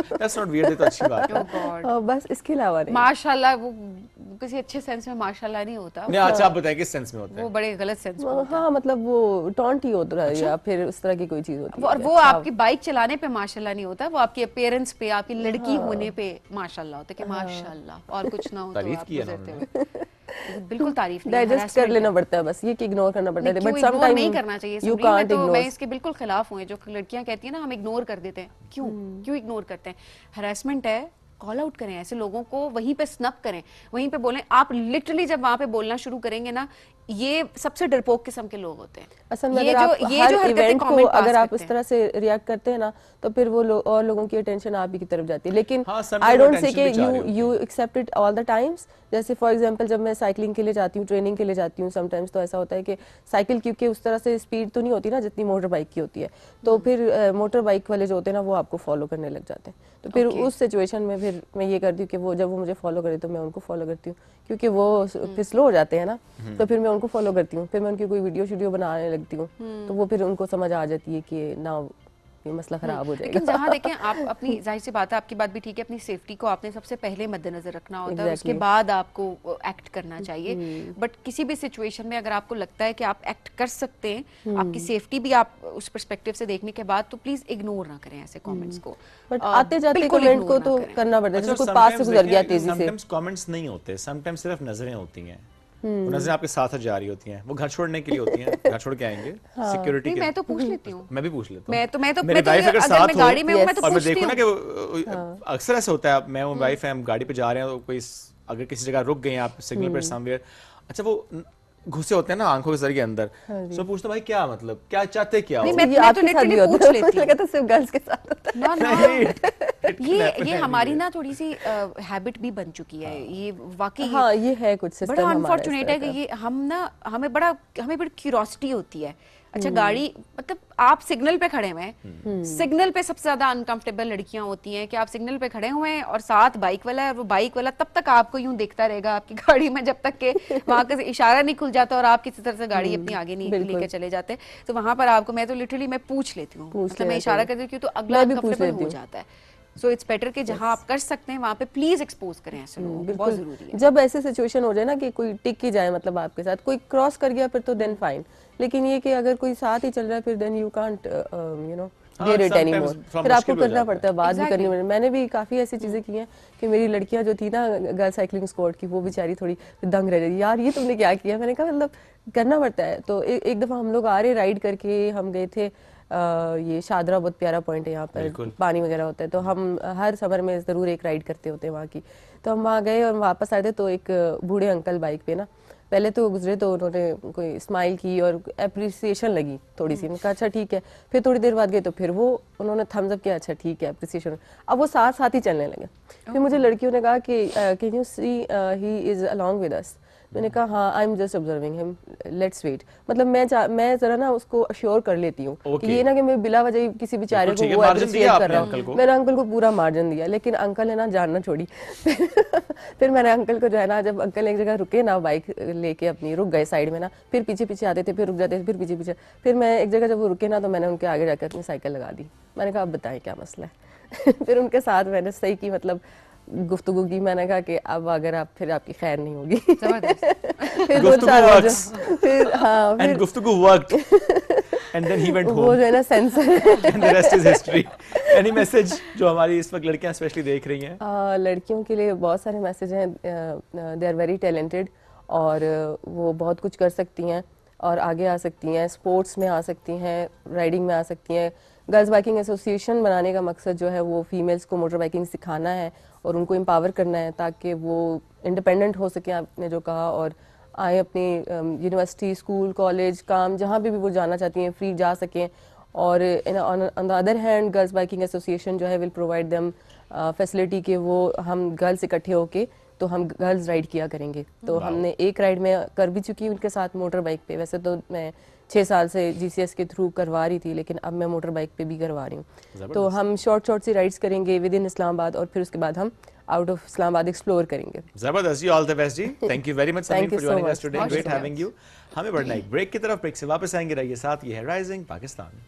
Speaker 1: That's not weird, तो अच्छी बात है।
Speaker 26: बस इसके अलावा नहीं।
Speaker 2: माशाल्लाह वो किसी अच्छे सेंस में माशाल्लाह नहीं होता।
Speaker 1: नहीं, अच्छा आप बताएं किस सेंस में होता है?
Speaker 2: वो बड़े गलत सेंस में।
Speaker 26: हाँ, मतलब वो टॉन्ट ही होता है या फिर उस तरह की कोई चीज होती है।
Speaker 2: और वो आपकी बाइक चलाने पे माशाल्लाह नहीं होता, वो आपकी अपीयरेंस पे, आपकी लड़की होने पे माशाल्लाह होता है कि माशाल्लाह, और कुछ ना हो तो आप गुजरते हुए बिल्कुल तारीफ नहीं,
Speaker 26: डाइजेस्ट कर लेना पड़ता है, बस ये कि इग्नोर करना पड़ता है, बट सम टाइम
Speaker 2: नहीं करना चाहिए।
Speaker 26: You can't ignore.
Speaker 2: मैं इसके बिल्कुल खिलाफ हूँ, जो लड़कियां कहती हैं ना हम इग्नोर कर देते हैं। क्यों इग्नोर करते हैं? हरासमेंट है, कॉल आउट करें ऐसे लोगों को, वहीं पे स्नप करें, वहीं पे बोलें। आप लिटरली जब वहां पे बोलना शुरू करेंगे ना, ये सबसे डरपोक किस्म के लोग होते हैं।
Speaker 26: असल में अगर आप हर इवेंट को अगर आप इस तरह से रिएक्ट करते हैं ना, तो फिर वो और लोगों की अटेंशन आप ही की तरफ जाती है। लेकिन आई don't say that you accept it all the times. जैसे फॉर एग्जांपल जब मैं साइकिलिंग के लिए जाती हूँ, ट्रेनिंग के लिए जाती हूँ, समटाइम्स तो ऐसा होता है कि साइकिल क्योंकि उस तरह से स्पीड तो नहीं होती ना जितनी मोटर बाइक की होती है, तो फिर मोटर बाइक वाले जो होते हैं ना वो आपको फॉलो करने लग जाते हैं। तो फिर उस सिचुएशन में फिर मैं ये करती हूँ कि वो जब वो मुझे फॉलो करे तो मैं उनको फॉलो करती हूँ, क्योंकि वो फिर स्लो हो जाते हैं ना, तो फिर मैं उनको फॉलो करती हूँ। फिर मैं उनकी कोई वीडियो बनाने लगती हूँ, तो वो फिर उनको समझ आ जाती है कि ना ये मसला खराब हो जाएगा।
Speaker 2: लेकिन जहाँ देखें आप अपनी, जाहिर सी बात है आपकी बात भी ठीक है, अपनी सेफ्टी को आपने सबसे पहले मद्देनजर रखना होता है, उसके बाद आपको एक्ट करना चाहिए। बट किसी भी सिचुएशन में अगर आपको लगता है कि आप एक्ट कर सकते हैं, आपकी सेफ्टी भी आप उस पर्सपेक्टिव से देखने के बाद, तो प्लीज इग्नोर ना करें ऐसे कमेंट्स को।
Speaker 26: बट आते जाते कमेंट को तो करना पड़ता है, जिसको पास से गुजर गया तेजी से।
Speaker 1: समटाइम्स कमेंट्स नहीं होते, समटाइम्स सिर्फ नजरें होती हैं। वो नजरें आपके साथ जा रही होती हैं, वो घर छोड़ने के लिए होती हैं, घर छोड़ के आएंगे सिक्योरिटी के।
Speaker 2: मैं तो पूछ लेती हूँ,
Speaker 1: मैं भी पूछ लेता हूँ।
Speaker 2: मैं तो
Speaker 1: मेरी वाइफ अगर साथ हो
Speaker 2: गाड़ी में हूँ मैं तो
Speaker 1: और मैं देखूँ ना कि अक्सर ऐसा होता है, मैं वाइफ है, हम गाड़ी पे जा रहे हैं, तो कोई अगर किसी जगह रुक गए आप सिग्नल पर समवेयर, अच्छा वो घुसे होते हैं ना आंखों के जरिए अंदर, तो पूछता भाई क्या मतलब, क्या चाहते क्या हो?
Speaker 2: मैं तो लिटरली पूछ लेती हूँ।
Speaker 26: कहता सिर्फ गर्ल्स के साथ होता है।
Speaker 2: ना ये हमारी ना थोड़ी सी हैबिट भी बन चुकी है, ये वाकई
Speaker 26: हाँ ये है कुछ सिस्टम
Speaker 2: बड़ा अनफॉर्चुनेट है कि ये हमें बड़ी क्यूरियोसिटी होती है। अच्छा गाड़ी मतलब आप सिग्नल पे खड़े हुए हैं, सिग्नल पे सबसे ज्यादा अनकंफर्टेबल लड़कियां होती हैं कि आप सिग्नल पे खड़े हुए हैं और साथ बाइक वाला है, और वो बाइक वाला तब तक आपको यूं देखता रहेगा आपकी गाड़ी में जब तक के वहां का इशारा नहीं खुल जाता और आप किसी तरह से गाड़ी अपनी आगे नहीं लेके चले जाते। तो वहां पर आपको मैं तो लिटरली मैं पूछ लेती हूँ, मतलब मैं इशारा कर देती हूँ तो अगला अनकंफर्टेबल हो जाता है। सो इट्स बेटर कि जहां आप कर सकते हैं वहां पे प्लीज एक्सपोज करें ऐसे लोगों को, बहुत जरूरी है।
Speaker 26: जब ऐसे सिचुएशन हो जाए ना कि कोई टिक ही जाए, मतलब आपके साथ कोई क्रॉस कर गया फिर तो देन फाइन, लेकिन ये कि अगर कोई साथ ही चल रहा है फिर then you can't you know bear it anymore, फिर आपको करना पड़ता है, बात भी करनी पड़ती है। मैंने भी काफी ऐसी चीजें की हैं कि मेरी लड़कियां जो थी ना गर्ल साइकिलिंग स्क्वाड की, वो बेचारी थोड़ी दंग रह जाती, यार ये तुमने क्या किया। मैंने कहा मतलब करना पड़ता है। तो एक दफा हम लोग आ रहे राइड करके, हम गए थे ये शादरा, बहुत प्यारा पॉइंट है यहाँ पर, पानी वगैरह होता है, तो हम हर समर में ज़रूर एक राइड करते होते हैं वहाँ की। तो हम वहाँ गए और वापस आए थे, तो एक बूढ़े अंकल बाइक पे ना पहले तो गुजरे, तो उन्होंने कोई स्माइल की और अप्रिसिएशन लगी थोड़ी सी। मैंने कहा अच्छा ठीक है। फिर थोड़ी देर बाद गए तो फिर वो उन्होंने थम्स अप किया, अच्छा ठीक है अप्रिसिएशन। अब वो साथ साथ ही चलने लगे। फिर मुझे लड़कियों ने कहा कि can you see he is along with us. मैंने कहा हाँ I am just observing him, let's wait. मतलब मैं जरा ना उसको अश्योर कर लेती हूँ कि ये ना कि मैं बिला वजह किसी बेचारे को वो अप्रिशिएट कर रहा हूँ। मैंने अंकल को पूरा मार्जिन दिया, लेकिन अंकल है ना जानना छोड़ी। फिर मैंने अंकल को जो है ना, जब अंकल एक जगह रुके ना, बाइक लेके अपनी रुक गए साइड में ना, फिर पीछे पीछे आते थे, फिर रुक जाते थे, फिर पीछे पीछे, फिर मैं एक जगह जब वो रुके ना, तो मैंने उनके आगे जाकर अपनी साइकिल लगा दी। मैंने कहा अब बताएं क्या मसला है। फिर उनके साथ मैंने सही की, मतलब गुफ्तगू की। मैंने कहा कि अब अगर आप फिर आपकी खैर नहीं होगी। फिर
Speaker 1: गुफ्तगू worked and then he went home.
Speaker 26: वो जो है ना sensor
Speaker 1: and the rest is history. Any message जो हमारी इस वक्त लड़कियां स्पेशली देख रही हैं?
Speaker 26: लड़कियों के लिए बहुत सारे मैसेज हैं। दे आर वेरी टैलेंटेड और वो बहुत कुछ कर सकती हैं और आगे आ सकती हैं, स्पोर्ट्स में आ सकती हैं, राइडिंग में आ सकती हैं। गर्ल्स बाइकिंग एसोसिएशन बनाने का मकसद जो है वो फीमेल्स को मोटर बाइकिंग सिखाना है और उनको एम्पावर करना है ताकि वो इंडिपेंडेंट हो सकें, आपने जो कहा, और आए अपनी यूनिवर्सिटी, स्कूल, कॉलेज, काम जहाँ भी वो जाना चाहती हैं फ्री जा सकें। और on the other hand girls biking association जो है विल प्रोवाइड देम फैसिलिटी कि वो हम गर्ल्स इकट्ठे होके तो हम गर्ल्स राइड किया करेंगे। तो हमने एक राइड में कर भी चुकी उनके साथ मोटर बाइक पे। वैसे तो मैं 6 साल से GCS के थ्रू करवा रही थी, लेकिन अब मैं मोटर बाइक पे भी करवा रही हूँ। तो हम शॉर्ट सी राइड्स करेंगे विद इन इस्लामाबाद और फिर उसके बाद हम आउट ऑफ इस्लामाबाद एक्सप्लोर करेंगे।
Speaker 1: जबरदस्त ji, all the best ji. Thank you very much Sameer for joining us today, great having you. हमें बढ़ना एक ब्रेक की तरफ, ब्रेक से वापस आएंगे, रहिए साथ। ये है राइजिंग पाकिस्तान।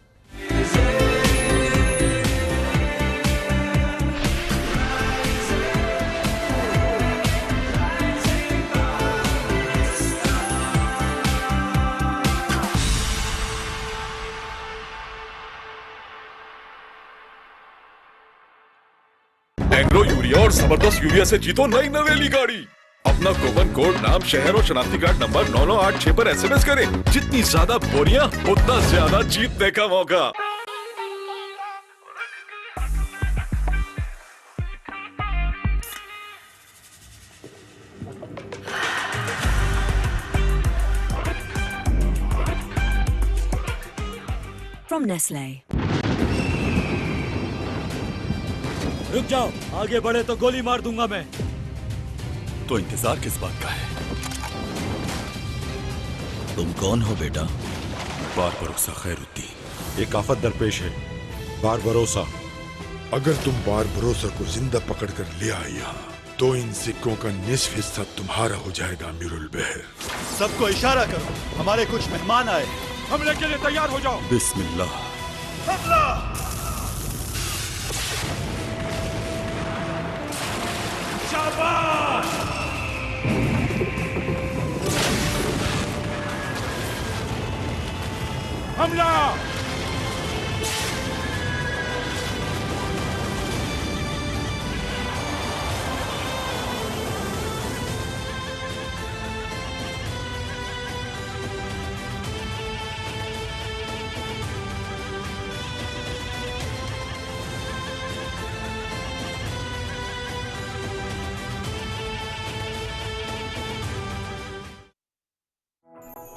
Speaker 25: एंग्रो यूरिया और जबरदस्त यूरिया से जीतो नई नवेली गाड़ी। अपना कूपन कोड, नाम, शहर और शनाख्ती कार्ड नंबर 9986 पर SMS करें। जितनी ज्यादा बोरियां उतना ज्यादा जीतने का मौका।
Speaker 9: from Nestle.
Speaker 10: रुक जाओ, आगे बढ़े तो गोली मार दूंगा मैं।
Speaker 13: तो इंतजार किस बात का है?
Speaker 14: तुम कौन हो बेटा?
Speaker 25: बार भरोसा खैरुद्दीन, एक आफत दरपेश है। बार भरोसा, अगर तुम बार भरोसा को जिंदा पकड़ कर ले आए यहाँ, तो इन सिक्कों का निस्फ हिस्सा तुम्हारा हो जाएगा अमीरुल बहर।
Speaker 13: सबको इशारा करो, हमारे कुछ मेहमान आए।
Speaker 25: हमले के लिए तैयार हो जाओ।
Speaker 13: बिस्मिल्लाह।
Speaker 25: हमला! शाबाश! हमला!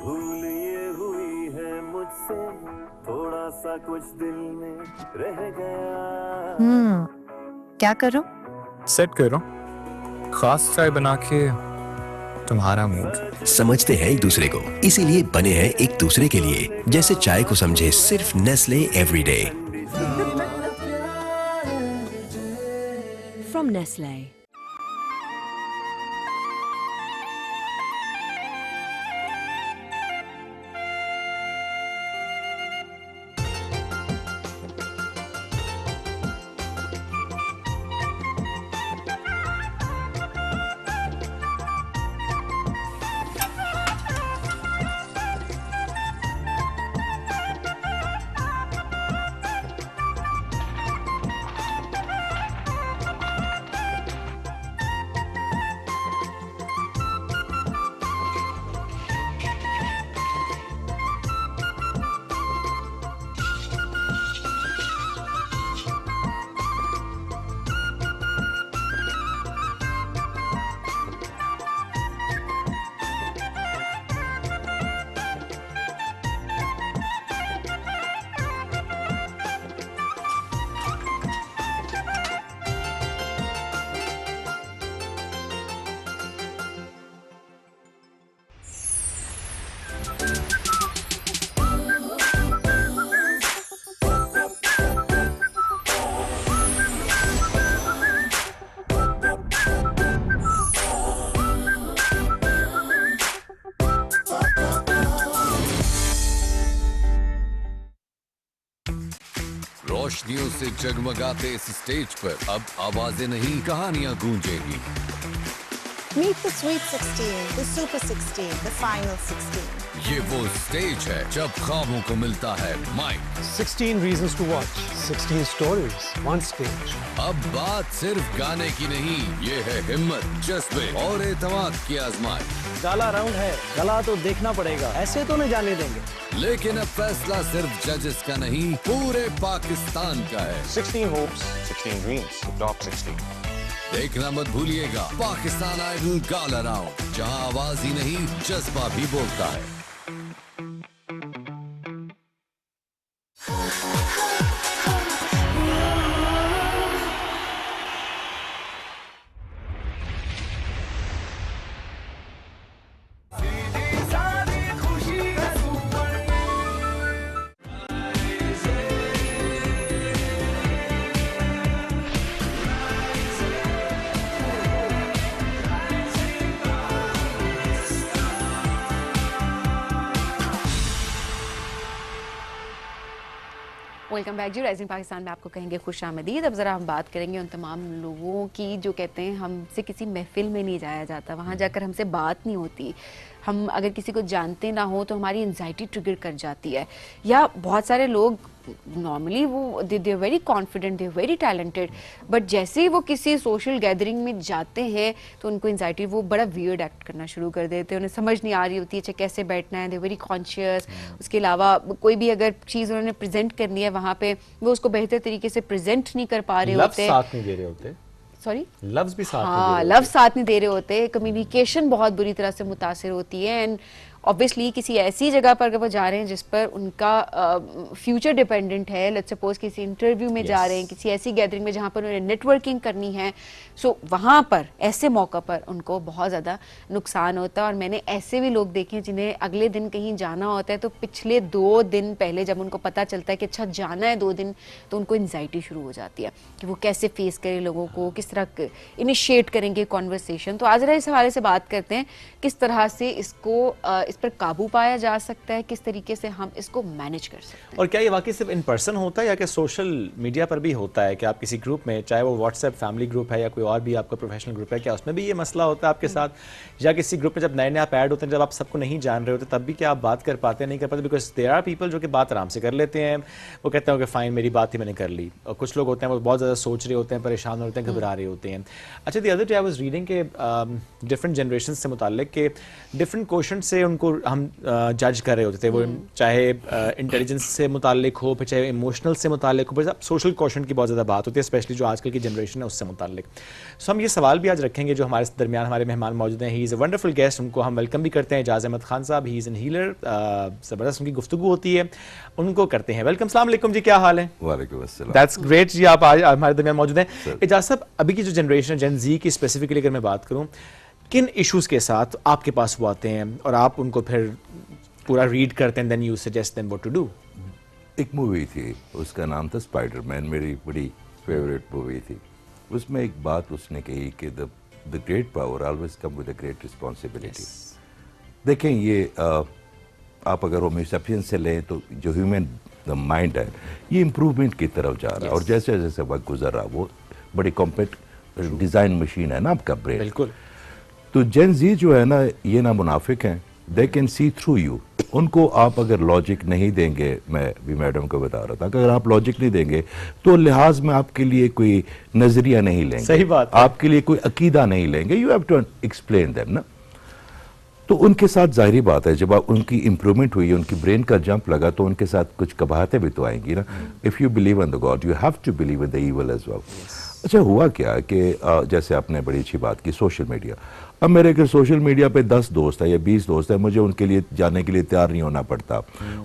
Speaker 21: भूल ये हुई है मुझसे, थोड़ा सा कुछ दिल में रह गया।
Speaker 11: क्या करो? सेट करो, खास चाय बना के तुम्हारा मूड।
Speaker 12: समझते हैं एक दूसरे को, इसीलिए बने हैं एक दूसरे के लिए। जैसे चाय को समझे सिर्फ नेस्ले एवरीडे।
Speaker 9: From Nestle.
Speaker 16: रोशनियों से जगमगाते इस स्टेज पर अब आवाजें नहीं, कहानियां गूंजेगी।
Speaker 17: Meet the Sweet 16, the Super 16, the Final 16.
Speaker 16: ये वो स्टेज है जब ख्वाबों को मिलता है mic.
Speaker 18: 16 reasons to watch, 16 stories, one stage.
Speaker 16: अब बात सिर्फ गाने की नहीं, ये है हिम्मत, जज्बे और एतमाद की आजमाइश।
Speaker 18: गाला राउंड है, गला तो देखना पड़ेगा, ऐसे तो नहीं जाने देंगे।
Speaker 16: लेकिन अब फैसला सिर्फ जजेस का नहीं, पूरे पाकिस्तान का है।
Speaker 19: 16 hopes, 16 dreams, top 16.
Speaker 16: देखना मत भूलिएगा पाकिस्तान आइडल गाला राउंड, जहां आवाज ही नहीं जज्बा भी बोलता है।
Speaker 2: वेलकम बैक जी। राइजिंग पाकिस्तान में आपको कहेंगे खुश आमदीद। अब ज़रा हम बात करेंगे उन तमाम लोगों की जो कहते हैं हमसे किसी महफिल में नहीं जाया जाता, वहाँ जाकर हमसे बात नहीं होती, हम अगर किसी को जानते ना हो तो हमारी एंजाइटी ट्रिगर कर जाती है। या बहुत सारे लोग नॉर्मली वो they are very confident, they are very talented, but जैसे ही वो किसी सोशल गैदरिंग में जाते हैं तो उनको एंजाइटी, वो बड़ा वियर्ड एक्ट करना शुरू कर देते हैं, उन्हें समझ नहीं आ रही होती है अच्छा कैसे बैठना है, दे वेरी कॉन्शियस। उसके अलावा कोई भी अगर चीज़ उन्होंने प्रेजेंट करनी है वहाँ पे वो उसको बेहतर तरीके से प्रेजेंट नहीं कर पा रहे होते,
Speaker 1: साथ नहीं दे रहे होते,
Speaker 2: सॉरी
Speaker 1: लफ्ज भी साथ
Speaker 2: हाँ लफ्ज साथ नहीं दे रहे होते, कम्युनिकेशन बहुत बुरी तरह से मुतासिर होती है। एंड ऑब्वियसली किसी ऐसी जगह पर अगर वो जा रहे हैं जिस पर उनका फ्यूचर डिपेंडेंट है, लेट्स सपोज किसी इंटरव्यू में जा रहे हैं, किसी ऐसी गैदरिंग में जहाँ पर उन्हें नेटवर्किंग करनी है, सो वहाँ पर ऐसे मौका पर उनको बहुत ज़्यादा नुकसान होता है। और मैंने ऐसे भी लोग देखे हैं जिन्हें अगले दिन कहीं जाना होता है तो पिछले 2 दिन पहले जब उनको पता चलता है कि अच्छा जाना है 2 दिन, तो उनको एंजाइटी शुरू हो जाती है कि वो कैसे फेस करें लोगों को, किस तरह इनिशिएट करेंगे कॉन्वर्सेशन। तो आज इस हवाले से बात करते हैं किस तरह से इसको इस पर काबू पाया जा सकता है, किस तरीके से हम इसको मैनेज कर सकते हैं।
Speaker 1: और क्या ये वाकई सिर्फ इन पर्सन होता है या क्या सोशल मीडिया पर भी होता है कि आप किसी ग्रुप में, चाहे वो व्हाट्सएप फैमिली ग्रुप है या कोई और भी आपका प्रोफेशनल ग्रुप है, क्या उसमें भी ये मसला होता है आपके साथ? या किसी ग्रुप में जब नए नए आप ऐड होते हैं, जब आप सबको नहीं जान रहे होते, तब भी क्या आप बात कर पाते हैं, नहीं कर पाते? बिकॉज देयर आर पीपल जो कि बात आराम से कर लेते हैं, वो कहते हैं कि फाइन मेरी बात ही मैंने कर ली। और कुछ लोग होते हैं वो बहुत ज़्यादा सोच रहे होते हैं, परेशान होते हैं, घबरा रहे होते हैं। अच्छा, the other day I was reading के डिफरेंट जनरेशन से मुताल्लिक के डिफरेंट क्वेश्चन से उनको हम जज कर रहे होते थे, वो चाहे इंटेलिजेंस से मुताल्लिक हो, फिर चाहे इमोशनल से मुताल्लिक हो, फिर सोशल क्वेश्चन की बहुत ज़्यादा बात होती है, स्पेशली जो आजकल की जनरेशन है उससे मुताल्लिक। सो हम ये सवाल भी आज रखेंगे। जो हमारे दरमियान हमारे मेहमान मौजूद हैं, he is a wonderful guest, उनको हम वेलकम भी करते हैं। एजाज अहमद खान साहब, ही इज़ एन हीलर, ज़बरदस्त उनकी गुफ्तगू होती है, उनको करते हैं वेलकम। अस्सलाम वालेकुम जी, क्या हाल है?
Speaker 3: वालेकुम अस्सलाम।
Speaker 1: दैट्स ग्रेट जी, आप आज हमारे दरमियान मौजूद हैं। एजाज साहब, अभी की जो जनरेशन है, जेन ज़ी की स्पेसिफिकली अगर मैं बात करूँ, किन इश्यूज़ के साथ आपके पास वो आते हैं और आप उनको फिर पूरा रीड करते हैं, then you suggest them what to do?
Speaker 3: एक मूवी थी, उसका नाम था स्पाइडरमैन, मेरी बड़ी फेवरेट मूवी थी। उसमें एक बात उसने कही कि the great power always come with the great responsibility. देखें, ये आप अगर होम्योसेपियन से लें तो जो ह्यूमन माइंड है ये इम्प्रूवमेंट की तरफ जा रहा है, और जैसे जैसे वक्त गुजर रहा वो बड़ी कॉम्पैक्ट डिज़ाइन मशीन है ना आपका ब्रेन।
Speaker 1: बिल्कुल।
Speaker 3: तो जेन जी जो है ना, ये ना मुनाफिक हैं, they can see through you. उनको आप अगर लॉजिक नहीं देंगे, मैं भी मैडम को बता रहा था, अगर आप लॉजिक नहीं देंगे तो लिहाज में आपके लिए कोई नजरिया नहीं लेंगे,
Speaker 1: सही बात,
Speaker 3: आपके लिए कोई अकीदा नहीं लेंगे, you have to explain them ना। तो उनके साथ जाहिर बात है, जब आप उनकी इंप्रूवमेंट हुई, उनकी ब्रेन का जंप लगा, तो उनके साथ कुछ कबाहतें भी तो आएंगी ना। If you believe in the God, you have to believe in the evil as well. अच्छा, हुआ क्या कि जैसे आपने बड़ी अच्छी बात की, सोशल मीडिया। अब मेरे अगर सोशल मीडिया पे 10 दोस्त है या 20 दोस्त है, मुझे उनके लिए जाने के लिए तैयार नहीं होना पड़ता,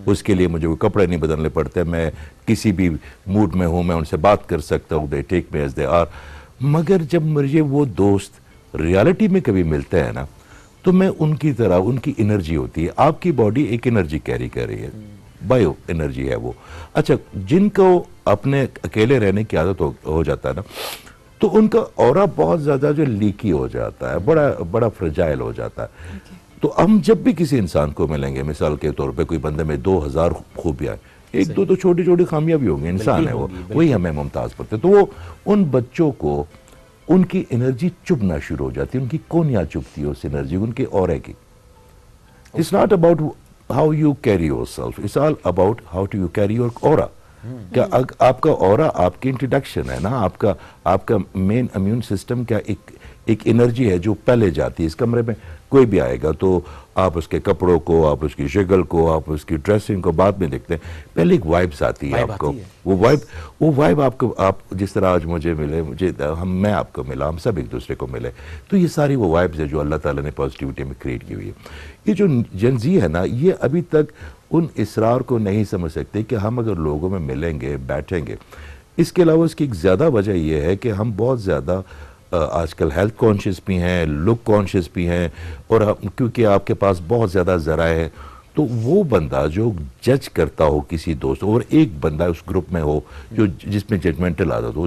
Speaker 3: उसके लिए मुझे कोई कपड़े नहीं बदलने पड़ते, मैं किसी भी मूड में हूँ, मैं उनसे बात कर सकता हूँ, they take me as they are. मगर जब मुझे वो दोस्त रियलिटी में कभी मिलते हैं ना, तो मैं उनकी तरह, उनकी एनर्जी होती है, आपकी बॉडी एक एनर्जी कैरी कर रही है, बायो एनर्जी है वो। अच्छा, जिनको अपने अकेले रहने की आदत हो जाता है ना, तो उनका ऑरा बहुत ज़्यादा जो लीकी हो जाता है, बड़ा फ्रेजाइल हो जाता है। तो हम जब भी किसी इंसान को मिलेंगे, मिसाल के तौर पे कोई बंदे में 2000 खूबियाँ, एक दो तो छोटी छोटी खामियां भी होंगी, इंसान है वो, वही हमें मुमताज़ करते। तो वो उन बच्चों को उनकी एनर्जी चुभना शुरू हो जाती है, उनकी कोनियाँ चुभती है उस एनर्जी, उनके ऑरे की। It's not about how you carry yourself, it's all about how do you carry your aura. क्या आपका ऑरा आपकी इंट्रोडक्शन है ना, आपका मेन इम्यून सिस्टम क्या एक एनर्जी है जो पहले जाती है। इस कमरे में कोई भी आएगा तो आप उसके कपड़ों को, आप उसकी शक्ल को, आप उसकी ड्रेसिंग को बाद में देखते हैं, पहले एक वाइब्स आती है आपको। वो वाइब आपको, आप जिस तरह आज मुझे मिले, मैं आपको मिला, हम सब एक दूसरे को मिले, तो ये सारी वो वाइब्स है जो अल्लाह ताला ने पॉजिटिविटी में क्रिएट की हुई है। ये जो जेन ज़ी है ना, ये अभी तक उन इसरार को नहीं समझ सकते कि हम अगर लोगों में मिलेंगे, बैठेंगे। इसके अलावा इसकी एक ज़्यादा वजह यह है कि हम बहुत ज़्यादा आजकल हेल्थ कॉन्शियस भी हैं, लुक कॉन्शियस भी हैं, और क्योंकि आपके पास बहुत ज़्यादा ज़राए हैं, तो वो बंदा जो जज करता हो किसी दोस्त, और एक बंदा उस ग्रुप में हो जो जिसमें जजमेंटल आदत हो,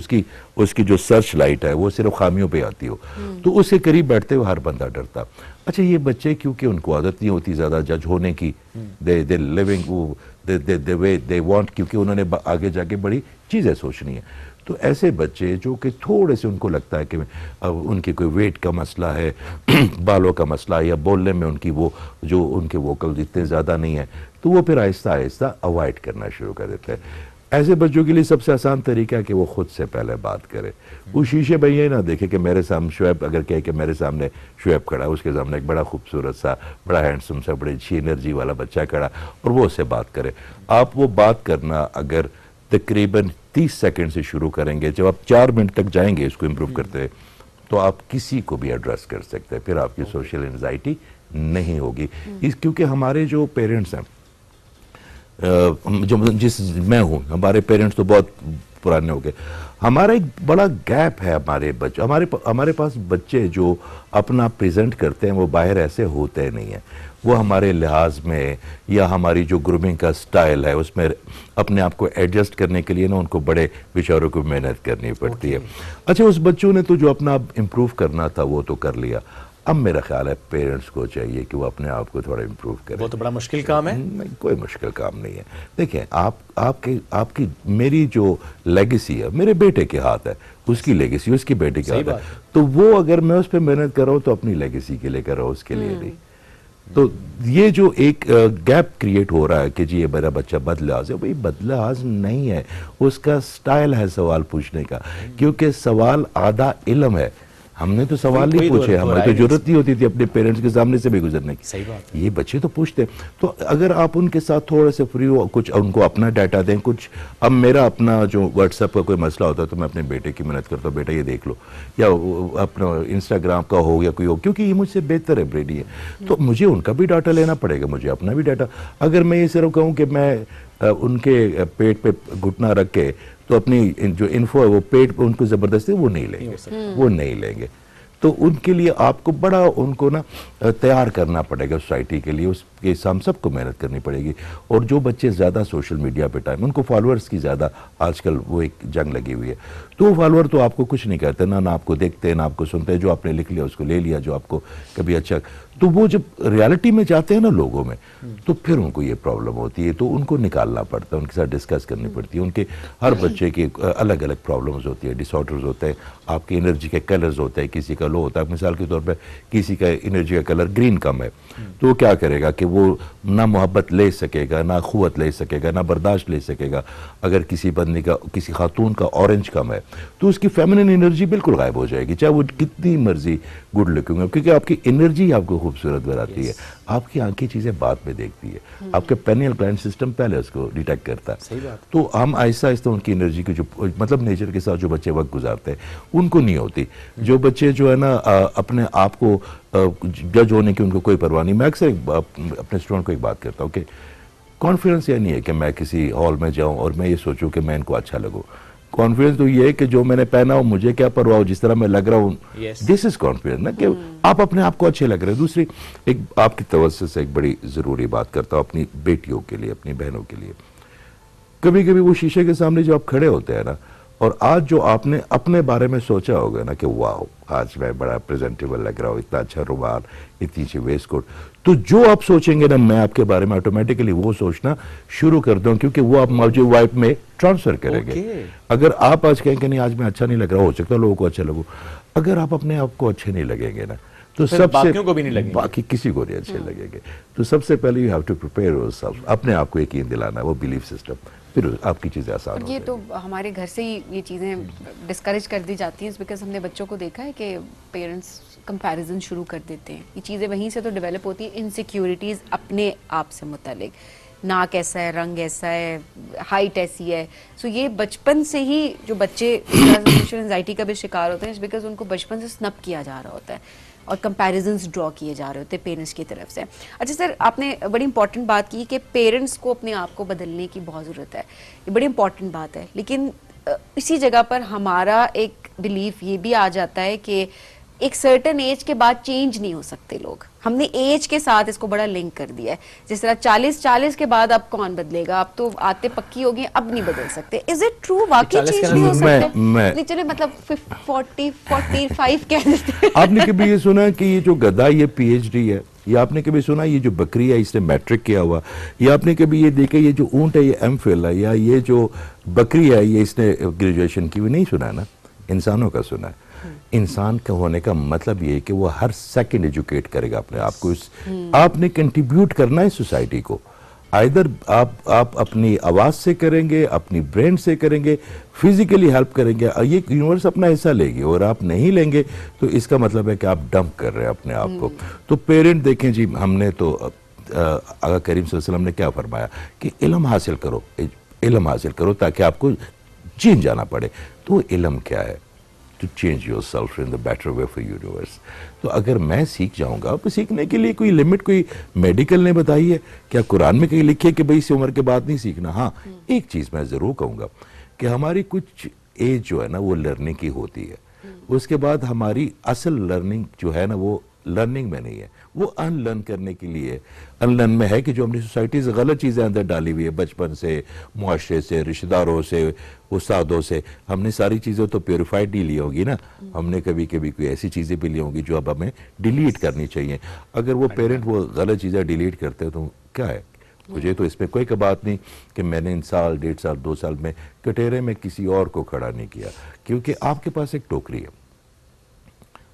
Speaker 3: उसकी जो सर्च लाइट है वो सिर्फ खामियों पे आती हो, तो उसके करीब बैठते हुए हर बंदा डरता। अच्छा, ये बच्चे क्योंकि उनको आदत नहीं होती ज़्यादा जज होने की, दे living they way they want, क्योंकि उन्होंने आगे जाके बड़ी चीज़ें सोचनी है। तो ऐसे बच्चे जो कि थोड़े से उनको लगता है कि उनकी कोई वेट का मसला है, बालों का मसला है, या बोलने में उनकी वो जो उनके वोकल इतने ज़्यादा नहीं है, तो वो फिर आहिस्ता आहिस्ता अवॉइड करना शुरू कर देते हैं। ऐसे बच्चों के लिए सबसे आसान तरीका है कि वो खुद से पहले बात करे। वो शीशे में ये ना देखे कि मेरे सामने शुएब, अगर कहे कि मेरे सामने शुएब खड़ा, उसके सामने एक बड़ा खूबसूरत सा, बड़ा हैंडसम सा, बड़ी अच्छी एनर्जी वाला बच्चा खड़ा, और वो उससे बात करे। आप वो बात करना अगर तकरीबन 30 सेकंड से शुरू करेंगे, जब आप 4 मिनट तक जाएंगे इसको इम्प्रूव करते हैं, तो आप किसी को भी एड्रेस कर सकते हैं, फिर आपकी सोशल एंजाइटी नहीं होगी। क्योंकि हमारे जो पेरेंट्स हैं, जो जिस मैं हूँ, हमारे पेरेंट्स तो बहुत पुराने हो गए। हमारा एक बड़ा गैप है हमारे बच्चे, हमारे पास बच्चे जो अपना प्रेजेंट करते हैं वो बाहर ऐसे होते नहीं हैं। वो हमारे लिहाज में या हमारी जो ग्रूमिंग का स्टाइल है उसमें अपने आप को एडजस्ट करने के लिए ना उनको बड़े बेचारों को मेहनत करनी पड़ती है। अच्छा, उस बच्चों ने तो जो अपना इम्प्रूव करना था वो तो कर लिया। अब मेरा ख्याल है पेरेंट्स को चाहिए कि वो अपने आप को थोड़ा इम्प्रूव करें।
Speaker 1: वो तो बड़ा मुश्किल काम है।
Speaker 3: नहीं, कोई मुश्किल काम नहीं है। देखिए, आपकी मेरी जो लेगेसी है मेरे बेटे के हाथ है, उसकी लेगेसी उसकी बेटे के हाथ है। तो वो अगर मैं उस पर मेहनत कर रहा हूँ तो अपनी लेगेसी के लिए कर रहा हूँ, उसके लिए नहीं। तो ये जो एक गैप क्रिएट हो रहा है कि जी ये मेरा बच्चा बदलाज है, भाई बदलाज नहीं है, उसका स्टाइल है सवाल पूछने का। क्योंकि सवाल आधा इल्म है। हमने तो सवाल नहीं पूछे, हमें तो जरूरत नहीं होती थी अपने पेरेंट्स के सामने से भी गुजरने की।
Speaker 1: सही बात।
Speaker 3: ये बच्चे तो पूछते हैं। तो अगर आप उनके साथ थोड़े से फ्री हो, कुछ उनको अपना डाटा दें, कुछ अब मेरा अपना जो व्हाट्सएप का कोई मसला होता है तो मैं अपने बेटे की मदद करता हूँ, बेटा ये देख लो, या अपना इंस्टाग्राम का हो या कोई हो, क्योंकि ये मुझसे बेहतर है ब्रेडी है। तो मुझे उनका भी डाटा लेना पड़ेगा, मुझे अपना भी डाटा। अगर मैं ये सिर्फ कहूँ कि मैं उनके पेट पे घुटना रख के तो अपनी जो इन्फो है वो पेट पे उनको जबरदस्ती वो नहीं लेंगे, वो नहीं लेंगे। तो उनके लिए आपको बड़ा उनको ना तैयार करना पड़ेगा सोसाइटी के लिए, उसके हम सबको मेहनत करनी पड़ेगी। और जो बच्चे ज़्यादा सोशल मीडिया पे टाइम, उनको फॉलोअर्स की ज़्यादा आजकल वो एक जंग लगी हुई है। तो फॉलोअर तो आपको कुछ नहीं करते, ना आपको देखते ना आपको सुनते, जो आपने लिख लिया उसको ले लिया, जो आपको कभी अच्छा। तो वो जब रियलिटी में जाते हैं ना लोगों में, तो फिर उनको ये प्रॉब्लम होती है। तो उनको निकालना पड़ता है, उनके साथ डिस्कस करनी पड़ती है। उनके हर बच्चे की अलग अलग प्रॉब्लम्स होती है, डिसऑर्डर्स होते हैं, आपकी एनर्जी के कलर्स होते हैं, किसी का लो होता है। मिसाल के तौर पर किसी का एनर्जी का कलर ग्रीन कम है, तो वो क्या करेगा कि वो ना मोहब्बत ले सकेगा, ना क़ुव्वत ले सकेगा, ना बर्दाश्त ले सकेगा। अगर किसी बंदे का, किसी खातून का ऑरेंज कम है तो उसकी फेमिनिन एनर्जी बिल्कुल गायब हो जाएगी, चाहे वो कितनी मर्जी गुड लुकिंग हो, क्योंकि आपकी एनर्जी आपको खूबसूरत बनाती है। आपकी आंखें चीज़ें बाद में देखती है, आपके पेनियल ग्लैंड सिस्टम पहले उसको डिटेक्ट करता है।
Speaker 1: सही बात।
Speaker 3: तो हम आहिस्ता आहिस्ता उनकी एनर्जी की जो मतलब नेचर के साथ जो बच्चे वक्त गुजारते हैं उनको नहीं होती। जो बच्चे जो है ना अपने आप को जज होने की उनको कोई परवाह नहीं। मैं अक्सर अपने स्टूडेंट को एक बात करता हूँ कि कॉन्फिडेंस ये नहीं है कि मैं किसी हॉल में जाऊँ और मैं ये सोचूं कि मैं इनको अच्छा लगूँ। कॉन्फिडेंस तो ये है कि जो मैंने पहना हो मुझे क्या परवाह हो, जिस तरह मैं लग रहा हूँ, दिस इज कॉन्फिडेंस ना, कि आप अपने आप को अच्छे लग रहे हैं। दूसरी एक आपकी तवज्जो से एक बड़ी ज़रूरी बात करता हूँ अपनी बेटियों के लिए, अपनी बहनों के लिए। कभी कभी वो शीशे के सामने जो आप खड़े होते हैं ना, और आज जो आपने अपने बारे में सोचा होगा ना कि वाह आज मैं बड़ा प्रेजेंटेबल लग रहा हूँ, इतना अच्छा रुमाल, इतनी अच्छी वेस्ट कोट, तो जो आप सोचेंगे ना मैं आपके बारे में ऑटोमेटिकली वो सोचना शुरू कर दूं, क्योंकि वो आप मुझे वाइफ में ट्रांसफर करेंगे। अगर आप आज कहेंगे नहीं आज मैं अच्छा नहीं लग रहा, हो सकता है लोगों को अच्छा लगू। अगर आप अपने आप को अच्छे नहीं लगेंगे ना तो सबसे
Speaker 1: बाकियों को भी नहीं लगेंगे,
Speaker 3: बाकी किसी को नहीं अच्छे लगेंगे। तो सबसे पहले you have to prepare yourself, अपने आप को यकीन दिलाना, वो बिलीफ सिस्टम, फिर आपकी चीज़ें आसान हो
Speaker 2: ये तो हमारे घर से ही ये चीज़ें डिस्करेज कर दी जाती हैं, बिकॉज हमने बच्चों को देखा है कि पेरेंट्स कंपैरिजन शुरू कर देते हैं। ये चीज़ें वहीं से तो डेवलप होती है, इनसिक्योरिटीज़ अपने आप से मुतालिक, नाक ऐसा है, रंग ऐसा है, हाइट ऐसी है। सो ये बचपन से ही जो बच्चे एंजाइटी का भी शिकार होते हैं, बिकॉज उनको बचपन से स्नप किया जा रहा होता है और कंपैरिजन्स ड्रॉ किए जा रहे होते हैं पेरेंट्स की तरफ से। अच्छा सर, आपने बड़ी इंपॉर्टेंट बात की कि पेरेंट्स को अपने आप को बदलने की बहुत ज़रूरत है, ये बड़ी इंपॉर्टेंट बात है। लेकिन इसी जगह पर हमारा एक बिलीफ ये भी आ जाता है कि एक सर्टेन एज के बाद चेंज नहीं हो सकते लोग। हमने एज के साथ इसको बड़ा लिंक कर दिया है, जिस तरह 40 के बाद अब कौन बदलेगा, अब तो आते पक्की हो गई, अब नहीं बदल सकते। Is it true? वाकई चेंज नहीं हो सकते? नहीं चले मतलब 45 कह देते हैं।
Speaker 3: आपने कभी ये सुना कि ये जो गधा ये PhD है, या आपने कभी सुना ये जो बकरी है इसने मैट्रिक किया हुआ, या आपने कभी ये देखा ये जो ऊंट है ये MPhil है, या ये जो बकरी है ये इसने ग्रेजुएशन की? भी नहीं सुना ना, इंसानों का सुना है। इंसान का होने का मतलब ये है कि वो हर सेकंड एजुकेट करेगा अपने आप को। आपने कंट्रीब्यूट करना है सोसाइटी को, आइदर आप अपनी आवाज से करेंगे, अपनी ब्रेन से करेंगे, फिजिकली हेल्प करेंगे, ये यूनिवर्स अपना हिस्सा लेगी। और आप नहीं लेंगे तो इसका मतलब है कि आप डंप कर रहे हैं अपने आप को। तो पेरेंट देखें जी, हमने तो आका करीम सल्लल्लाहु अलैहि वसल्लम ने क्या फरमाया कि इल्म हासिल करो, इल्म हासिल करो ताकि आपको चीन जाना पड़े। तो इल्म क्या है? to change yourself in the better way for universe. तो अगर मैं सीख जाऊंगा, तो सीखने के लिए कोई लिमिट कोई मेडिकल ने बताई है क्या? कुरान में कहीं लिखे कि भाई इस उम्र के बाद नहीं सीखना? हाँ, एक चीज मैं जरूर कहूंगा कि हमारी कुछ एज जो है ना वो लर्निंग की होती है, उसके बाद हमारी असल लर्निंग जो है ना वो लर्निंग में नहीं है, वो अनलर्न करने के लिए अनलर्न में है कि जो हमने सोसाइटी से गलत चीज़ें अंदर डाली हुई है, बचपन से, मुआशरे से, रिश्तेदारों से, उस्तादों से, हमने सारी चीज़ें तो प्योरीफाइड नहीं ली होगी ना, हमने कभी कभी कोई ऐसी चीज़ें भी ली होंगी जो अब हमें डिलीट करनी चाहिए। अगर वो पेरेंट वो गलत चीज़ें डिलीट करते हैं तो क्या है? मुझे तो इसमें कोई बात नहीं कि मैंने इन साल, 1.5 साल, 2 साल में कटेरे में किसी और को खड़ा नहीं किया, क्योंकि आपके पास एक टोकरी है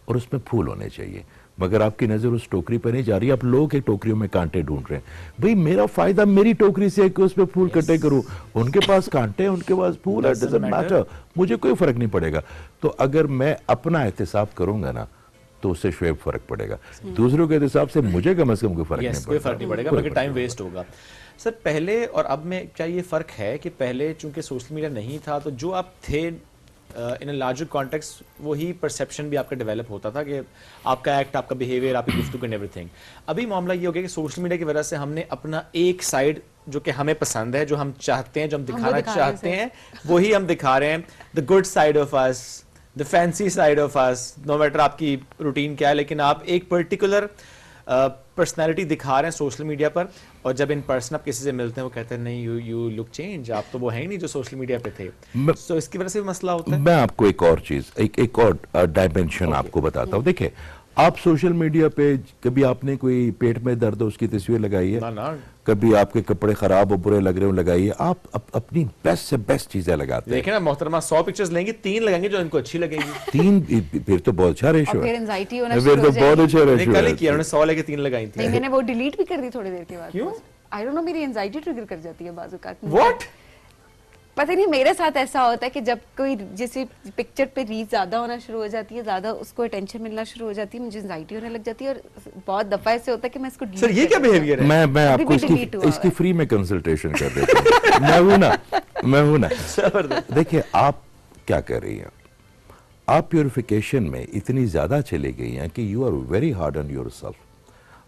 Speaker 3: और उसमें फूल होने चाहिए, मगर आपकी नजर उस टोकरी पर नहीं जा रही, आप लोगों के टोकरियों में कांटे ढूंढ रहे हैं। भाई मेरा फायदा मेरी टोकरी से है कि उसमें फूल कटे करूं, उनके पास कांटे हैं, उनके पास फूल है, डजंट मैटर, मुझे कोई फर्क नहीं पड़ेगा। तो अगर मैं अपना एहतिसाब करूंगा ना तो उससे शुएब फर्क पड़ेगा, दूसरों के हिसाब से मुझे कम से कम कोई फर्क नहीं
Speaker 1: पड़ेगा, मगर टाइम वेस्ट होगा। सर पहले और अब में क्या ये फर्क है कि पहले चूंकि सोशल मीडिया नहीं था तो जो आप थे इन अ लार्जर कॉन्टेक्स्ट वही परसेप्शन भी आपका डेवलप होता था कि आपका एक्ट, आपका बिहेवियर, आपकी गुफ्तगू एंड एवरीथिंग। अभी मामला ये हो गया कि सोशल मीडिया की वजह से हमने अपना एक साइड जो कि हमें पसंद है, जो हम चाहते हैं, जो हम दिखाना चाहते हैं, वही हम दिखा रहे हैं। The good side of us, the fancy side of us, no matter आपकी रूटीन क्या है, लेकिन आप एक पर्टिकुलर पर्सनैलिटी दिखा रहे हैं सोशल मीडिया पर, और जब इन पर्सन आप किसी से मिलते हैं वो कहते हैं नहीं यू लुक चेंज, आप तो वो है ही नहीं जो सोशल मीडिया पे थे। तो इसकी वजह से भी मसला होता है।
Speaker 3: मैं आपको एक और चीज, एक और डायमेंशन आपको बताता हूँ। देखिए आप सोशल मीडिया पे कभी आपने कोई पेट में दर्द हो उसकी तस्वीर लगाई है?
Speaker 1: ना।
Speaker 3: कभी आपके कपड़े खराब हो, बुरे लग रहे हो, लगाइए। आप अपनी बेस्ट से बेस्ट चीजें लगाते हैं।
Speaker 1: देखिए ना मोहतरमा 100 पिक्चर्स लेंगे, 3 लगाएंगे जो इनको अच्छी लगेगी।
Speaker 3: 3 फिर तो बहुत अच्छा रेशो है,
Speaker 2: फिर एंजाइटी होना
Speaker 3: फिर तो बहुत अच्छा रेशो है।
Speaker 1: कल ही किया उन्होंने 100 लेके 3 लगाई थी।
Speaker 2: नहीं मैंने वो डिलीट भी कर दी थोड़ी देर के बाद।
Speaker 1: क्यों?
Speaker 2: आई डोंट नो, मेरी एंजाइटी ट्रिगर कर जाती है बाजू का।
Speaker 1: व्हाट?
Speaker 2: पता नहीं मेरे साथ ऐसा होता है कि जब कोई जैसे पिक्चर पे रीच ज्यादा होना शुरू हो जाती है, ज्यादा उसको अटेंशन मिलना शुरू हो जाती है, मुझे एंजाइटी होने लग जाती है, और बहुत दफा ऐसे होता है कि मैं इसको
Speaker 1: सर ये क्या बिहेवियर है?
Speaker 3: मैं आपको इसकी फ्री में कंसल्टेशन कर देता हूं। मैं हूं ना। देखिए आप क्या कर रही हैं, आप प्योरिफिकेशन में इतनी ज्यादा चली गई हैं कि you are very hard on yourself.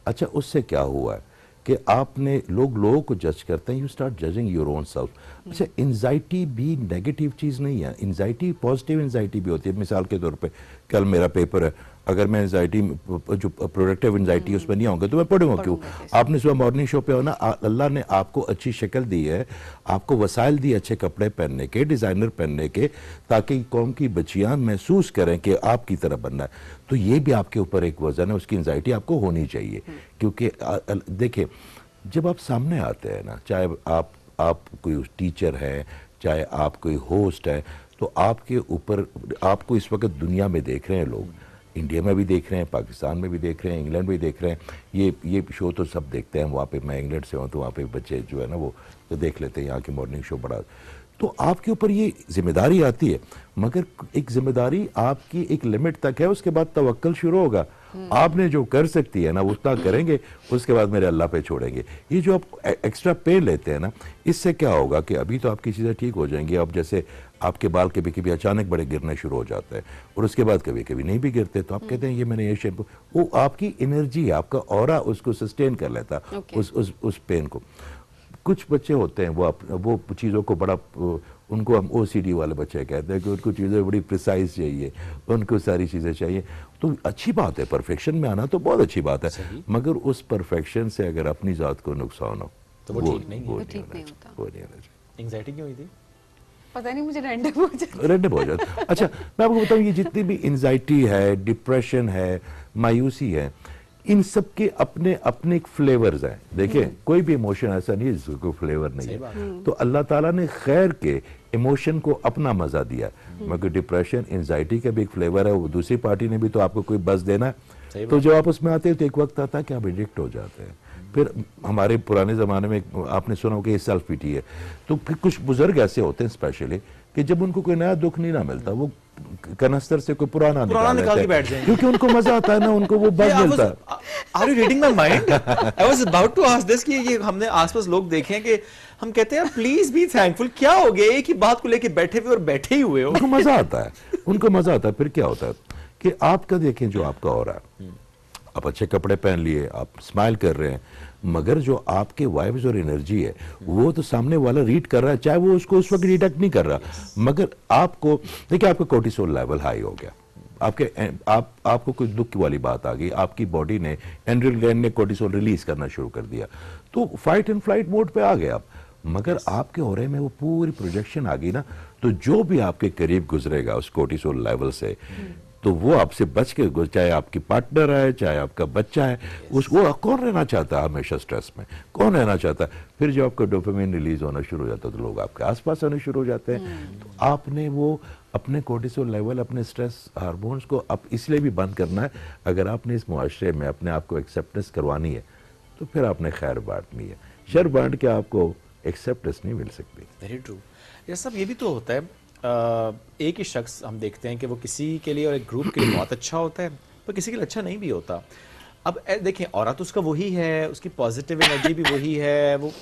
Speaker 3: अच्छा उससे क्या हुआ है कि आपने लोगों को जज करते हैं, you start judging your own self. अच्छा एंजाइटी भी नेगेटिव चीज़ नहीं है, एंजाइटी पॉजिटिव एंजाइटी भी होती है। मिसाल के तौर पे कल मेरा पेपर है, अगर मैं एंजाइटी जो प्रोडक्टिव एंजाइटी उसमें नहीं होंगे तो मैं पढ़ूंगा क्यों? आपने सुबह मॉर्निंग शो पे हो ना, अल्लाह ने आपको अच्छी शक्ल दी है, आपको वसाइल दी अच्छे कपड़े पहनने के, डिज़ाइनर पहनने के, ताकि कौम की बच्चियाँ महसूस करें कि आपकी तरह बनना है। तो ये भी आपके ऊपर एक वजन है, उसकी एंजाइटी आपको होनी चाहिए। क्योंकि देखिए जब आप सामने आते हैं ना, चाहे आप कोई टीचर हैं, चाहे आप कोई होस्ट है, तो आपके ऊपर आपको इस वक्त दुनिया में देख रहे हैं लोग, इंडिया में भी देख रहे हैं, पाकिस्तान में भी देख रहे हैं, इंग्लैंड में भी देख रहे हैं। ये शो तो सब देखते हैं, वहाँ पे मैं इंग्लैंड से हूँ तो वहाँ पे बच्चे जो है ना वो तो देख लेते हैं यहाँ की मॉर्निंग शो बड़ा। तो आपके ऊपर ये जिम्मेदारी आती है, मगर एक जिम्मेदारी आपकी एक लिमिट तक है, उसके बाद तवक्कल शुरू होगा। आपने जो कर सकती है ना उतना करेंगे, उसके बाद मेरे अल्लाह पे छोड़ेंगे। ये जो आप एक्स्ट्रा पे लेते हैं ना, इससे क्या होगा कि अभी तो आपकी चीज़ें ठीक हो जाएंगी। अब जैसे आपके बाल कभी कभी अचानक बड़े गिरने शुरू हो जाते हैं और उसके बाद कभी कभी नहीं भी गिरते, तो आप कहते हैं ये मैंने ये शैम्पू, वो आपकी एनर्जी, आपका ऑरा उसको सस्टेन कर लेता उस पेन को। कुछ बच्चे होते हैं वो चीज़ों को बड़ा, उनको हम OCD वाले बच्चे कहते हैं कि उनको चीज़ें बड़ी प्रिसाइज चाहिए, उनको सारी चीज़ें चाहिए। तो अच्छी बात है, परफेक्शन में आना तो बहुत अच्छी बात है, मगर उस परफेक्शन से अगर अपनी ज़ात को नुकसान हो
Speaker 1: तो वो ठीक नहीं होता। एंजाइटी क्यों हुई थी?
Speaker 2: पता नहीं, मुझे रैंडम हो जाता।
Speaker 3: अच्छा मैं आपको बताऊँ, ये जितनी भी एंजाइटी है, डिप्रेशन है, मायूसी है, इन सब के अपने अपने फ्लेवर्स हैं। देखिए कोई भी इमोशन ऐसा नहीं है जिसको फ्लेवर नहीं है। तो अल्लाह ताला ने खैर के इमोशन को अपना मजा दिया, मगर डिप्रेशन, एंजाइटी का भी एक फ्लेवर है, वो दूसरी पार्टी ने भी तो आपको कोई बस देना है। तो जब आप उसमें आते हैं तो एक वक्त आता है कि आप एडिक्ट हो जाते हैं। फिर हमारे पुराने ज़माने में आपने सुना हो कि सेल्फ पिटी है, तो फिर कुछ बुजुर्ग ऐसे होते हैं स्पेशली कि जब उनको कोई नया दुख नहीं ना मिलता, वो कनस्तर से कोई पुराना
Speaker 1: निकाल के
Speaker 3: लेते
Speaker 1: बैठ
Speaker 3: हैं,
Speaker 1: जाएंगे।
Speaker 3: क्योंकि उनको मजा आता है ना, उनको वो बज मिलता है।
Speaker 1: Are you reading my mind? I was about to ask this कि ये हमने आसपास लोग देखे हैं कि हम कहते हैं प्लीज बी थैंकफुल, क्या हो गया एक ही बात को लेके बैठे हुए और बैठे ही हुए हो।
Speaker 3: उनको मजा आता है, उनको मजा आता है। फिर क्या होता है कि आपका देखें जो आपका हो रहा है, आप अच्छे कपड़े पहन लिए, आप स्माइल कर रहे हैं, मगर जो आपके वाइब्स और एनर्जी है वो तो सामने वाला रीड कर रहा है, चाहे वो उसको उस वक्त डिटेक्ट नहीं कर रहा, मगर आपको देखिए आपका कोर्टिसोल लेवल हाई हो गया, आपको कोई दुख वाली बात आ गई, आपकी बॉडी ने एड्रेनलिन ने कोर्टिसोल रिलीज करना शुरू कर दिया, तो फाइट एंड फ्लाइट मोड पे आ गए आप। मगर आपके ऑरे में वो पूरी प्रोजेक्शन आ गई ना, तो जो भी आपके करीब गुजरेगा उस कोर्टिसोल लेवल से, तो वो आपसे बच के, चाहे आपकी पार्टनर है, चाहे आपका बच्चा है, वो कौन रहना चाहता है हमेशा स्ट्रेस में, कौन रहना चाहता है? फिर जब आपका डोपामिन रिलीज होना शुरू हो जाता है तो लोग आपके आसपास आने शुरू हो जाते हैं। तो आपने वो अपने कोर्टिसोल लेवल, अपने स्ट्रेस हार्मोन्स को अब इसलिए भी बंद करना है। अगर आपने इस मुआशरे में अपने आप को एक्सेप्टेंस करवानी है तो फिर आपने खैर बांटनी है, शर बांट के आपको एक्सेप्टेंस नहीं मिल सकती।
Speaker 1: Very true. ये सब ये भी तो होता है, एक ही शख्स हम देखते हैं कि वो किसी के लिए और एक ग्रुप के लिए बहुत अच्छा होता है, पर किसी के लिए अच्छा नहीं भी होता। अब देखें, औरत उसका वही है, उसकी पॉजिटिव एनर्जी भी वही है, वो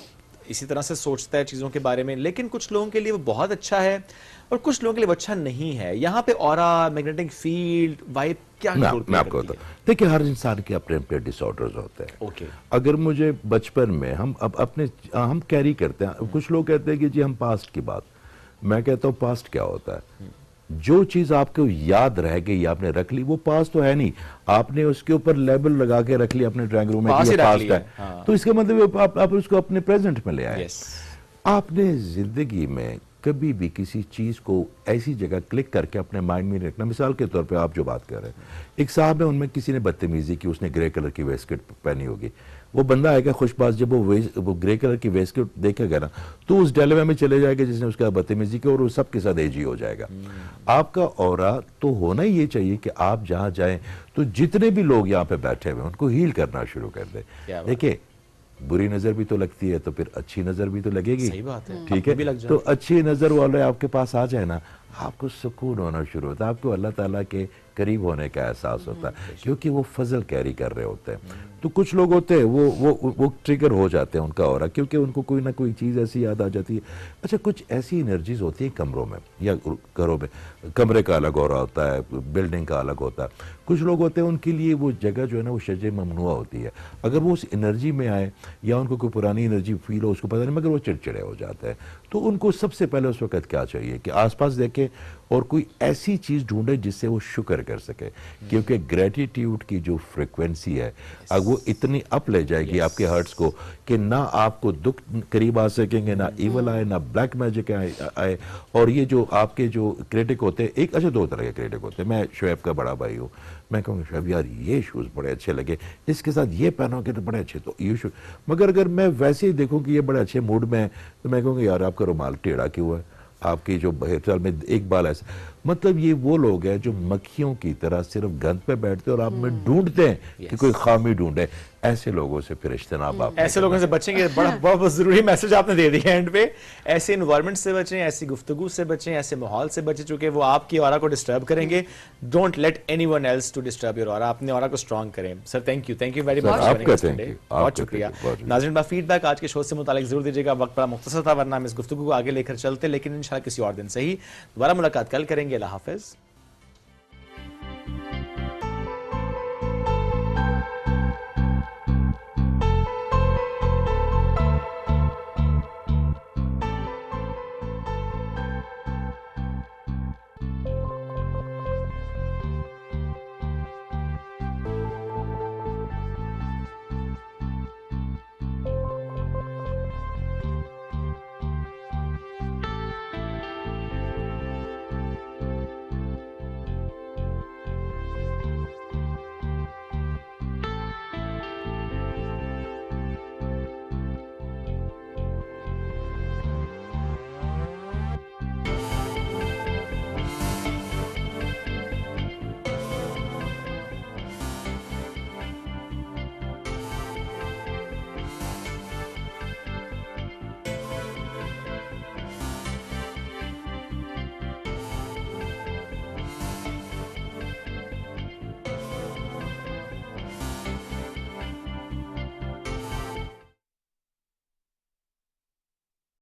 Speaker 1: इसी तरह से सोचता है चीज़ों के बारे में, लेकिन कुछ लोगों के लिए वो बहुत अच्छा है और कुछ लोगों के लिए वो अच्छा नहीं है। यहाँ पे ऑरा, मैग्नेटिक फील्ड, वाइब क्या
Speaker 3: मैं आपको बताऊं, देखिए हर इंसान के अपने अपने डिसऑर्डर्स होते हैं।
Speaker 1: ओके।
Speaker 3: अगर मुझे बचपन में हम कैरी करते हैं, कुछ लोग कहते हैं कि जी हम पास्ट की बात, मैं कहता हूँ पास्ट क्या होता है? जो चीज आपको याद रह गई, आपने रख ली, वो पास्ट तो है नहीं, आपने उसके ऊपर लेबल लगा के रख लिया अपने ड्राइंग रूम में कि ये पास्ट है। हाँ। तो इसका मतलब आप उसको अपने प्रेजेंट में ले आए। आपने जिंदगी में कभी भी किसी चीज को ऐसी जगह क्लिक करके अपने माइंड में रखना। मिसाल के तौर पे आप जो बात कर रहे हैं, एक साहब है, उनमें किसी ने बदतमीजी की, उसने ग्रे कलर की वेस्टकोट पहनी होगी, वो बंदा आएगा खुशबाज, जब वो ग्रे कलर की वेस्टकोट देखेगा ना, तो उस डेलवे में चले जाएगा जिसने उसका बदतमीजी की, और वो सबके साथ एजी हो जाएगा। आपका ऑरा तो होना ही ये चाहिए कि आप जहां जाएं तो जितने भी लोग यहाँ पे बैठे हुए उनको हील करना शुरू कर दे। देखिए बुरी नजर भी तो लगती है, तो फिर अच्छी नजर भी तो लगेगी।
Speaker 1: सही बात है।
Speaker 3: ठीक है, तो अच्छी नजर वाले आपके पास आ जाए ना, आपको सुकून होना शुरू होता है, आपको अल्लाह ताला के करीब होने का एहसास होता है, क्योंकि वो फजल कैरी कर रहे होते हैं। तो कुछ लोग होते हैं वो ट्रिगर हो जाते हैं उनका ऑरा, क्योंकि उनको कोई ना कोई चीज़ ऐसी याद आ जाती है। अच्छा, कुछ ऐसी एनर्जीज होती है कमरों में या घरों में, कमरे का अलग ऑरा होता है, बिल्डिंग का अलग होता है। कुछ लोग होते हैं उनके लिए वो जगह जो है ना वो शजे ममनुआ होती है। अगर वो उस एनर्जी में आए या उनको कोई पुरानी एनर्जी फील हो, उसको पता नहीं, मगर वो चिड़चिड़े हो जाते हैं। तो उनको सबसे पहले उस वक्त क्या चाहिए कि आसपास देखें और कोई ऐसी चीज ढूंढे जिससे वो शुक्र कर सके, क्योंकि ग्रेटिट्यूड की जो फ्रिक्वेंसी है अब वो इतनी अप ले जाएगी आपके हर्ट्स को कि ना आपको दुख करीब आ सकेंगे, ना इवल आए, ना ब्लैक मैजिक आए। और ये जो आपके जो क्रिटिक होते हैं, एक अच्छा दो तरह के क्रिटिक होते हैं। मैं शोएब का बड़ा भाई हूँ, मैं कहूँगा शोएब यार ये शूज बड़े अच्छे लगे, इसके साथ ये पहनोगे तो बड़े अच्छे, तो ये शूज। मगर अगर मैं वैसे ही देखूँ कि ये बड़े अच्छे मूड में है, तो मैं कहूँगा यार आपका रुमाल टेढ़ा क्यों है, आपकी जो हेयरस्टाइल में एक बाल ऐसा। मतलब ये वो लोग हैं जो मक्खियों की तरह सिर्फ गंद पे बैठते हैं और आप में ढूंढते हैं कि कोई खामी ढूंढे। ऐसे लोगों से फिर इज्तनाब आप
Speaker 1: ऐसे लोगों से बचेंगे। बहुत जरूरी मैसेज आपने दे दिया एंड पे। ऐसे इन्वायरमेंट से बचें, ऐसी गुफ्तगू से बचें, ऐसे माहौल से बचें चुके वो आपकी ऑरा को डिस्टर्ब करेंगे। Don't let anyone else to disturb your aura. अपने ऑरा को स्ट्रांग करें। Sir thank you very much. बहुत शुक्रिया। नाज़रीन, फीडबैक आज के शो से मुतालिक जरूर दीजिएगा। वक्त बड़ा मुख्तसर था, वरना हम इस गुफ्तगू को आगे लेकर चलते, लेकिन इंशाल्लाह किसी और दिन से ही दोबारा मुलाकात कल करेंगे। अल्लाह हाफिज।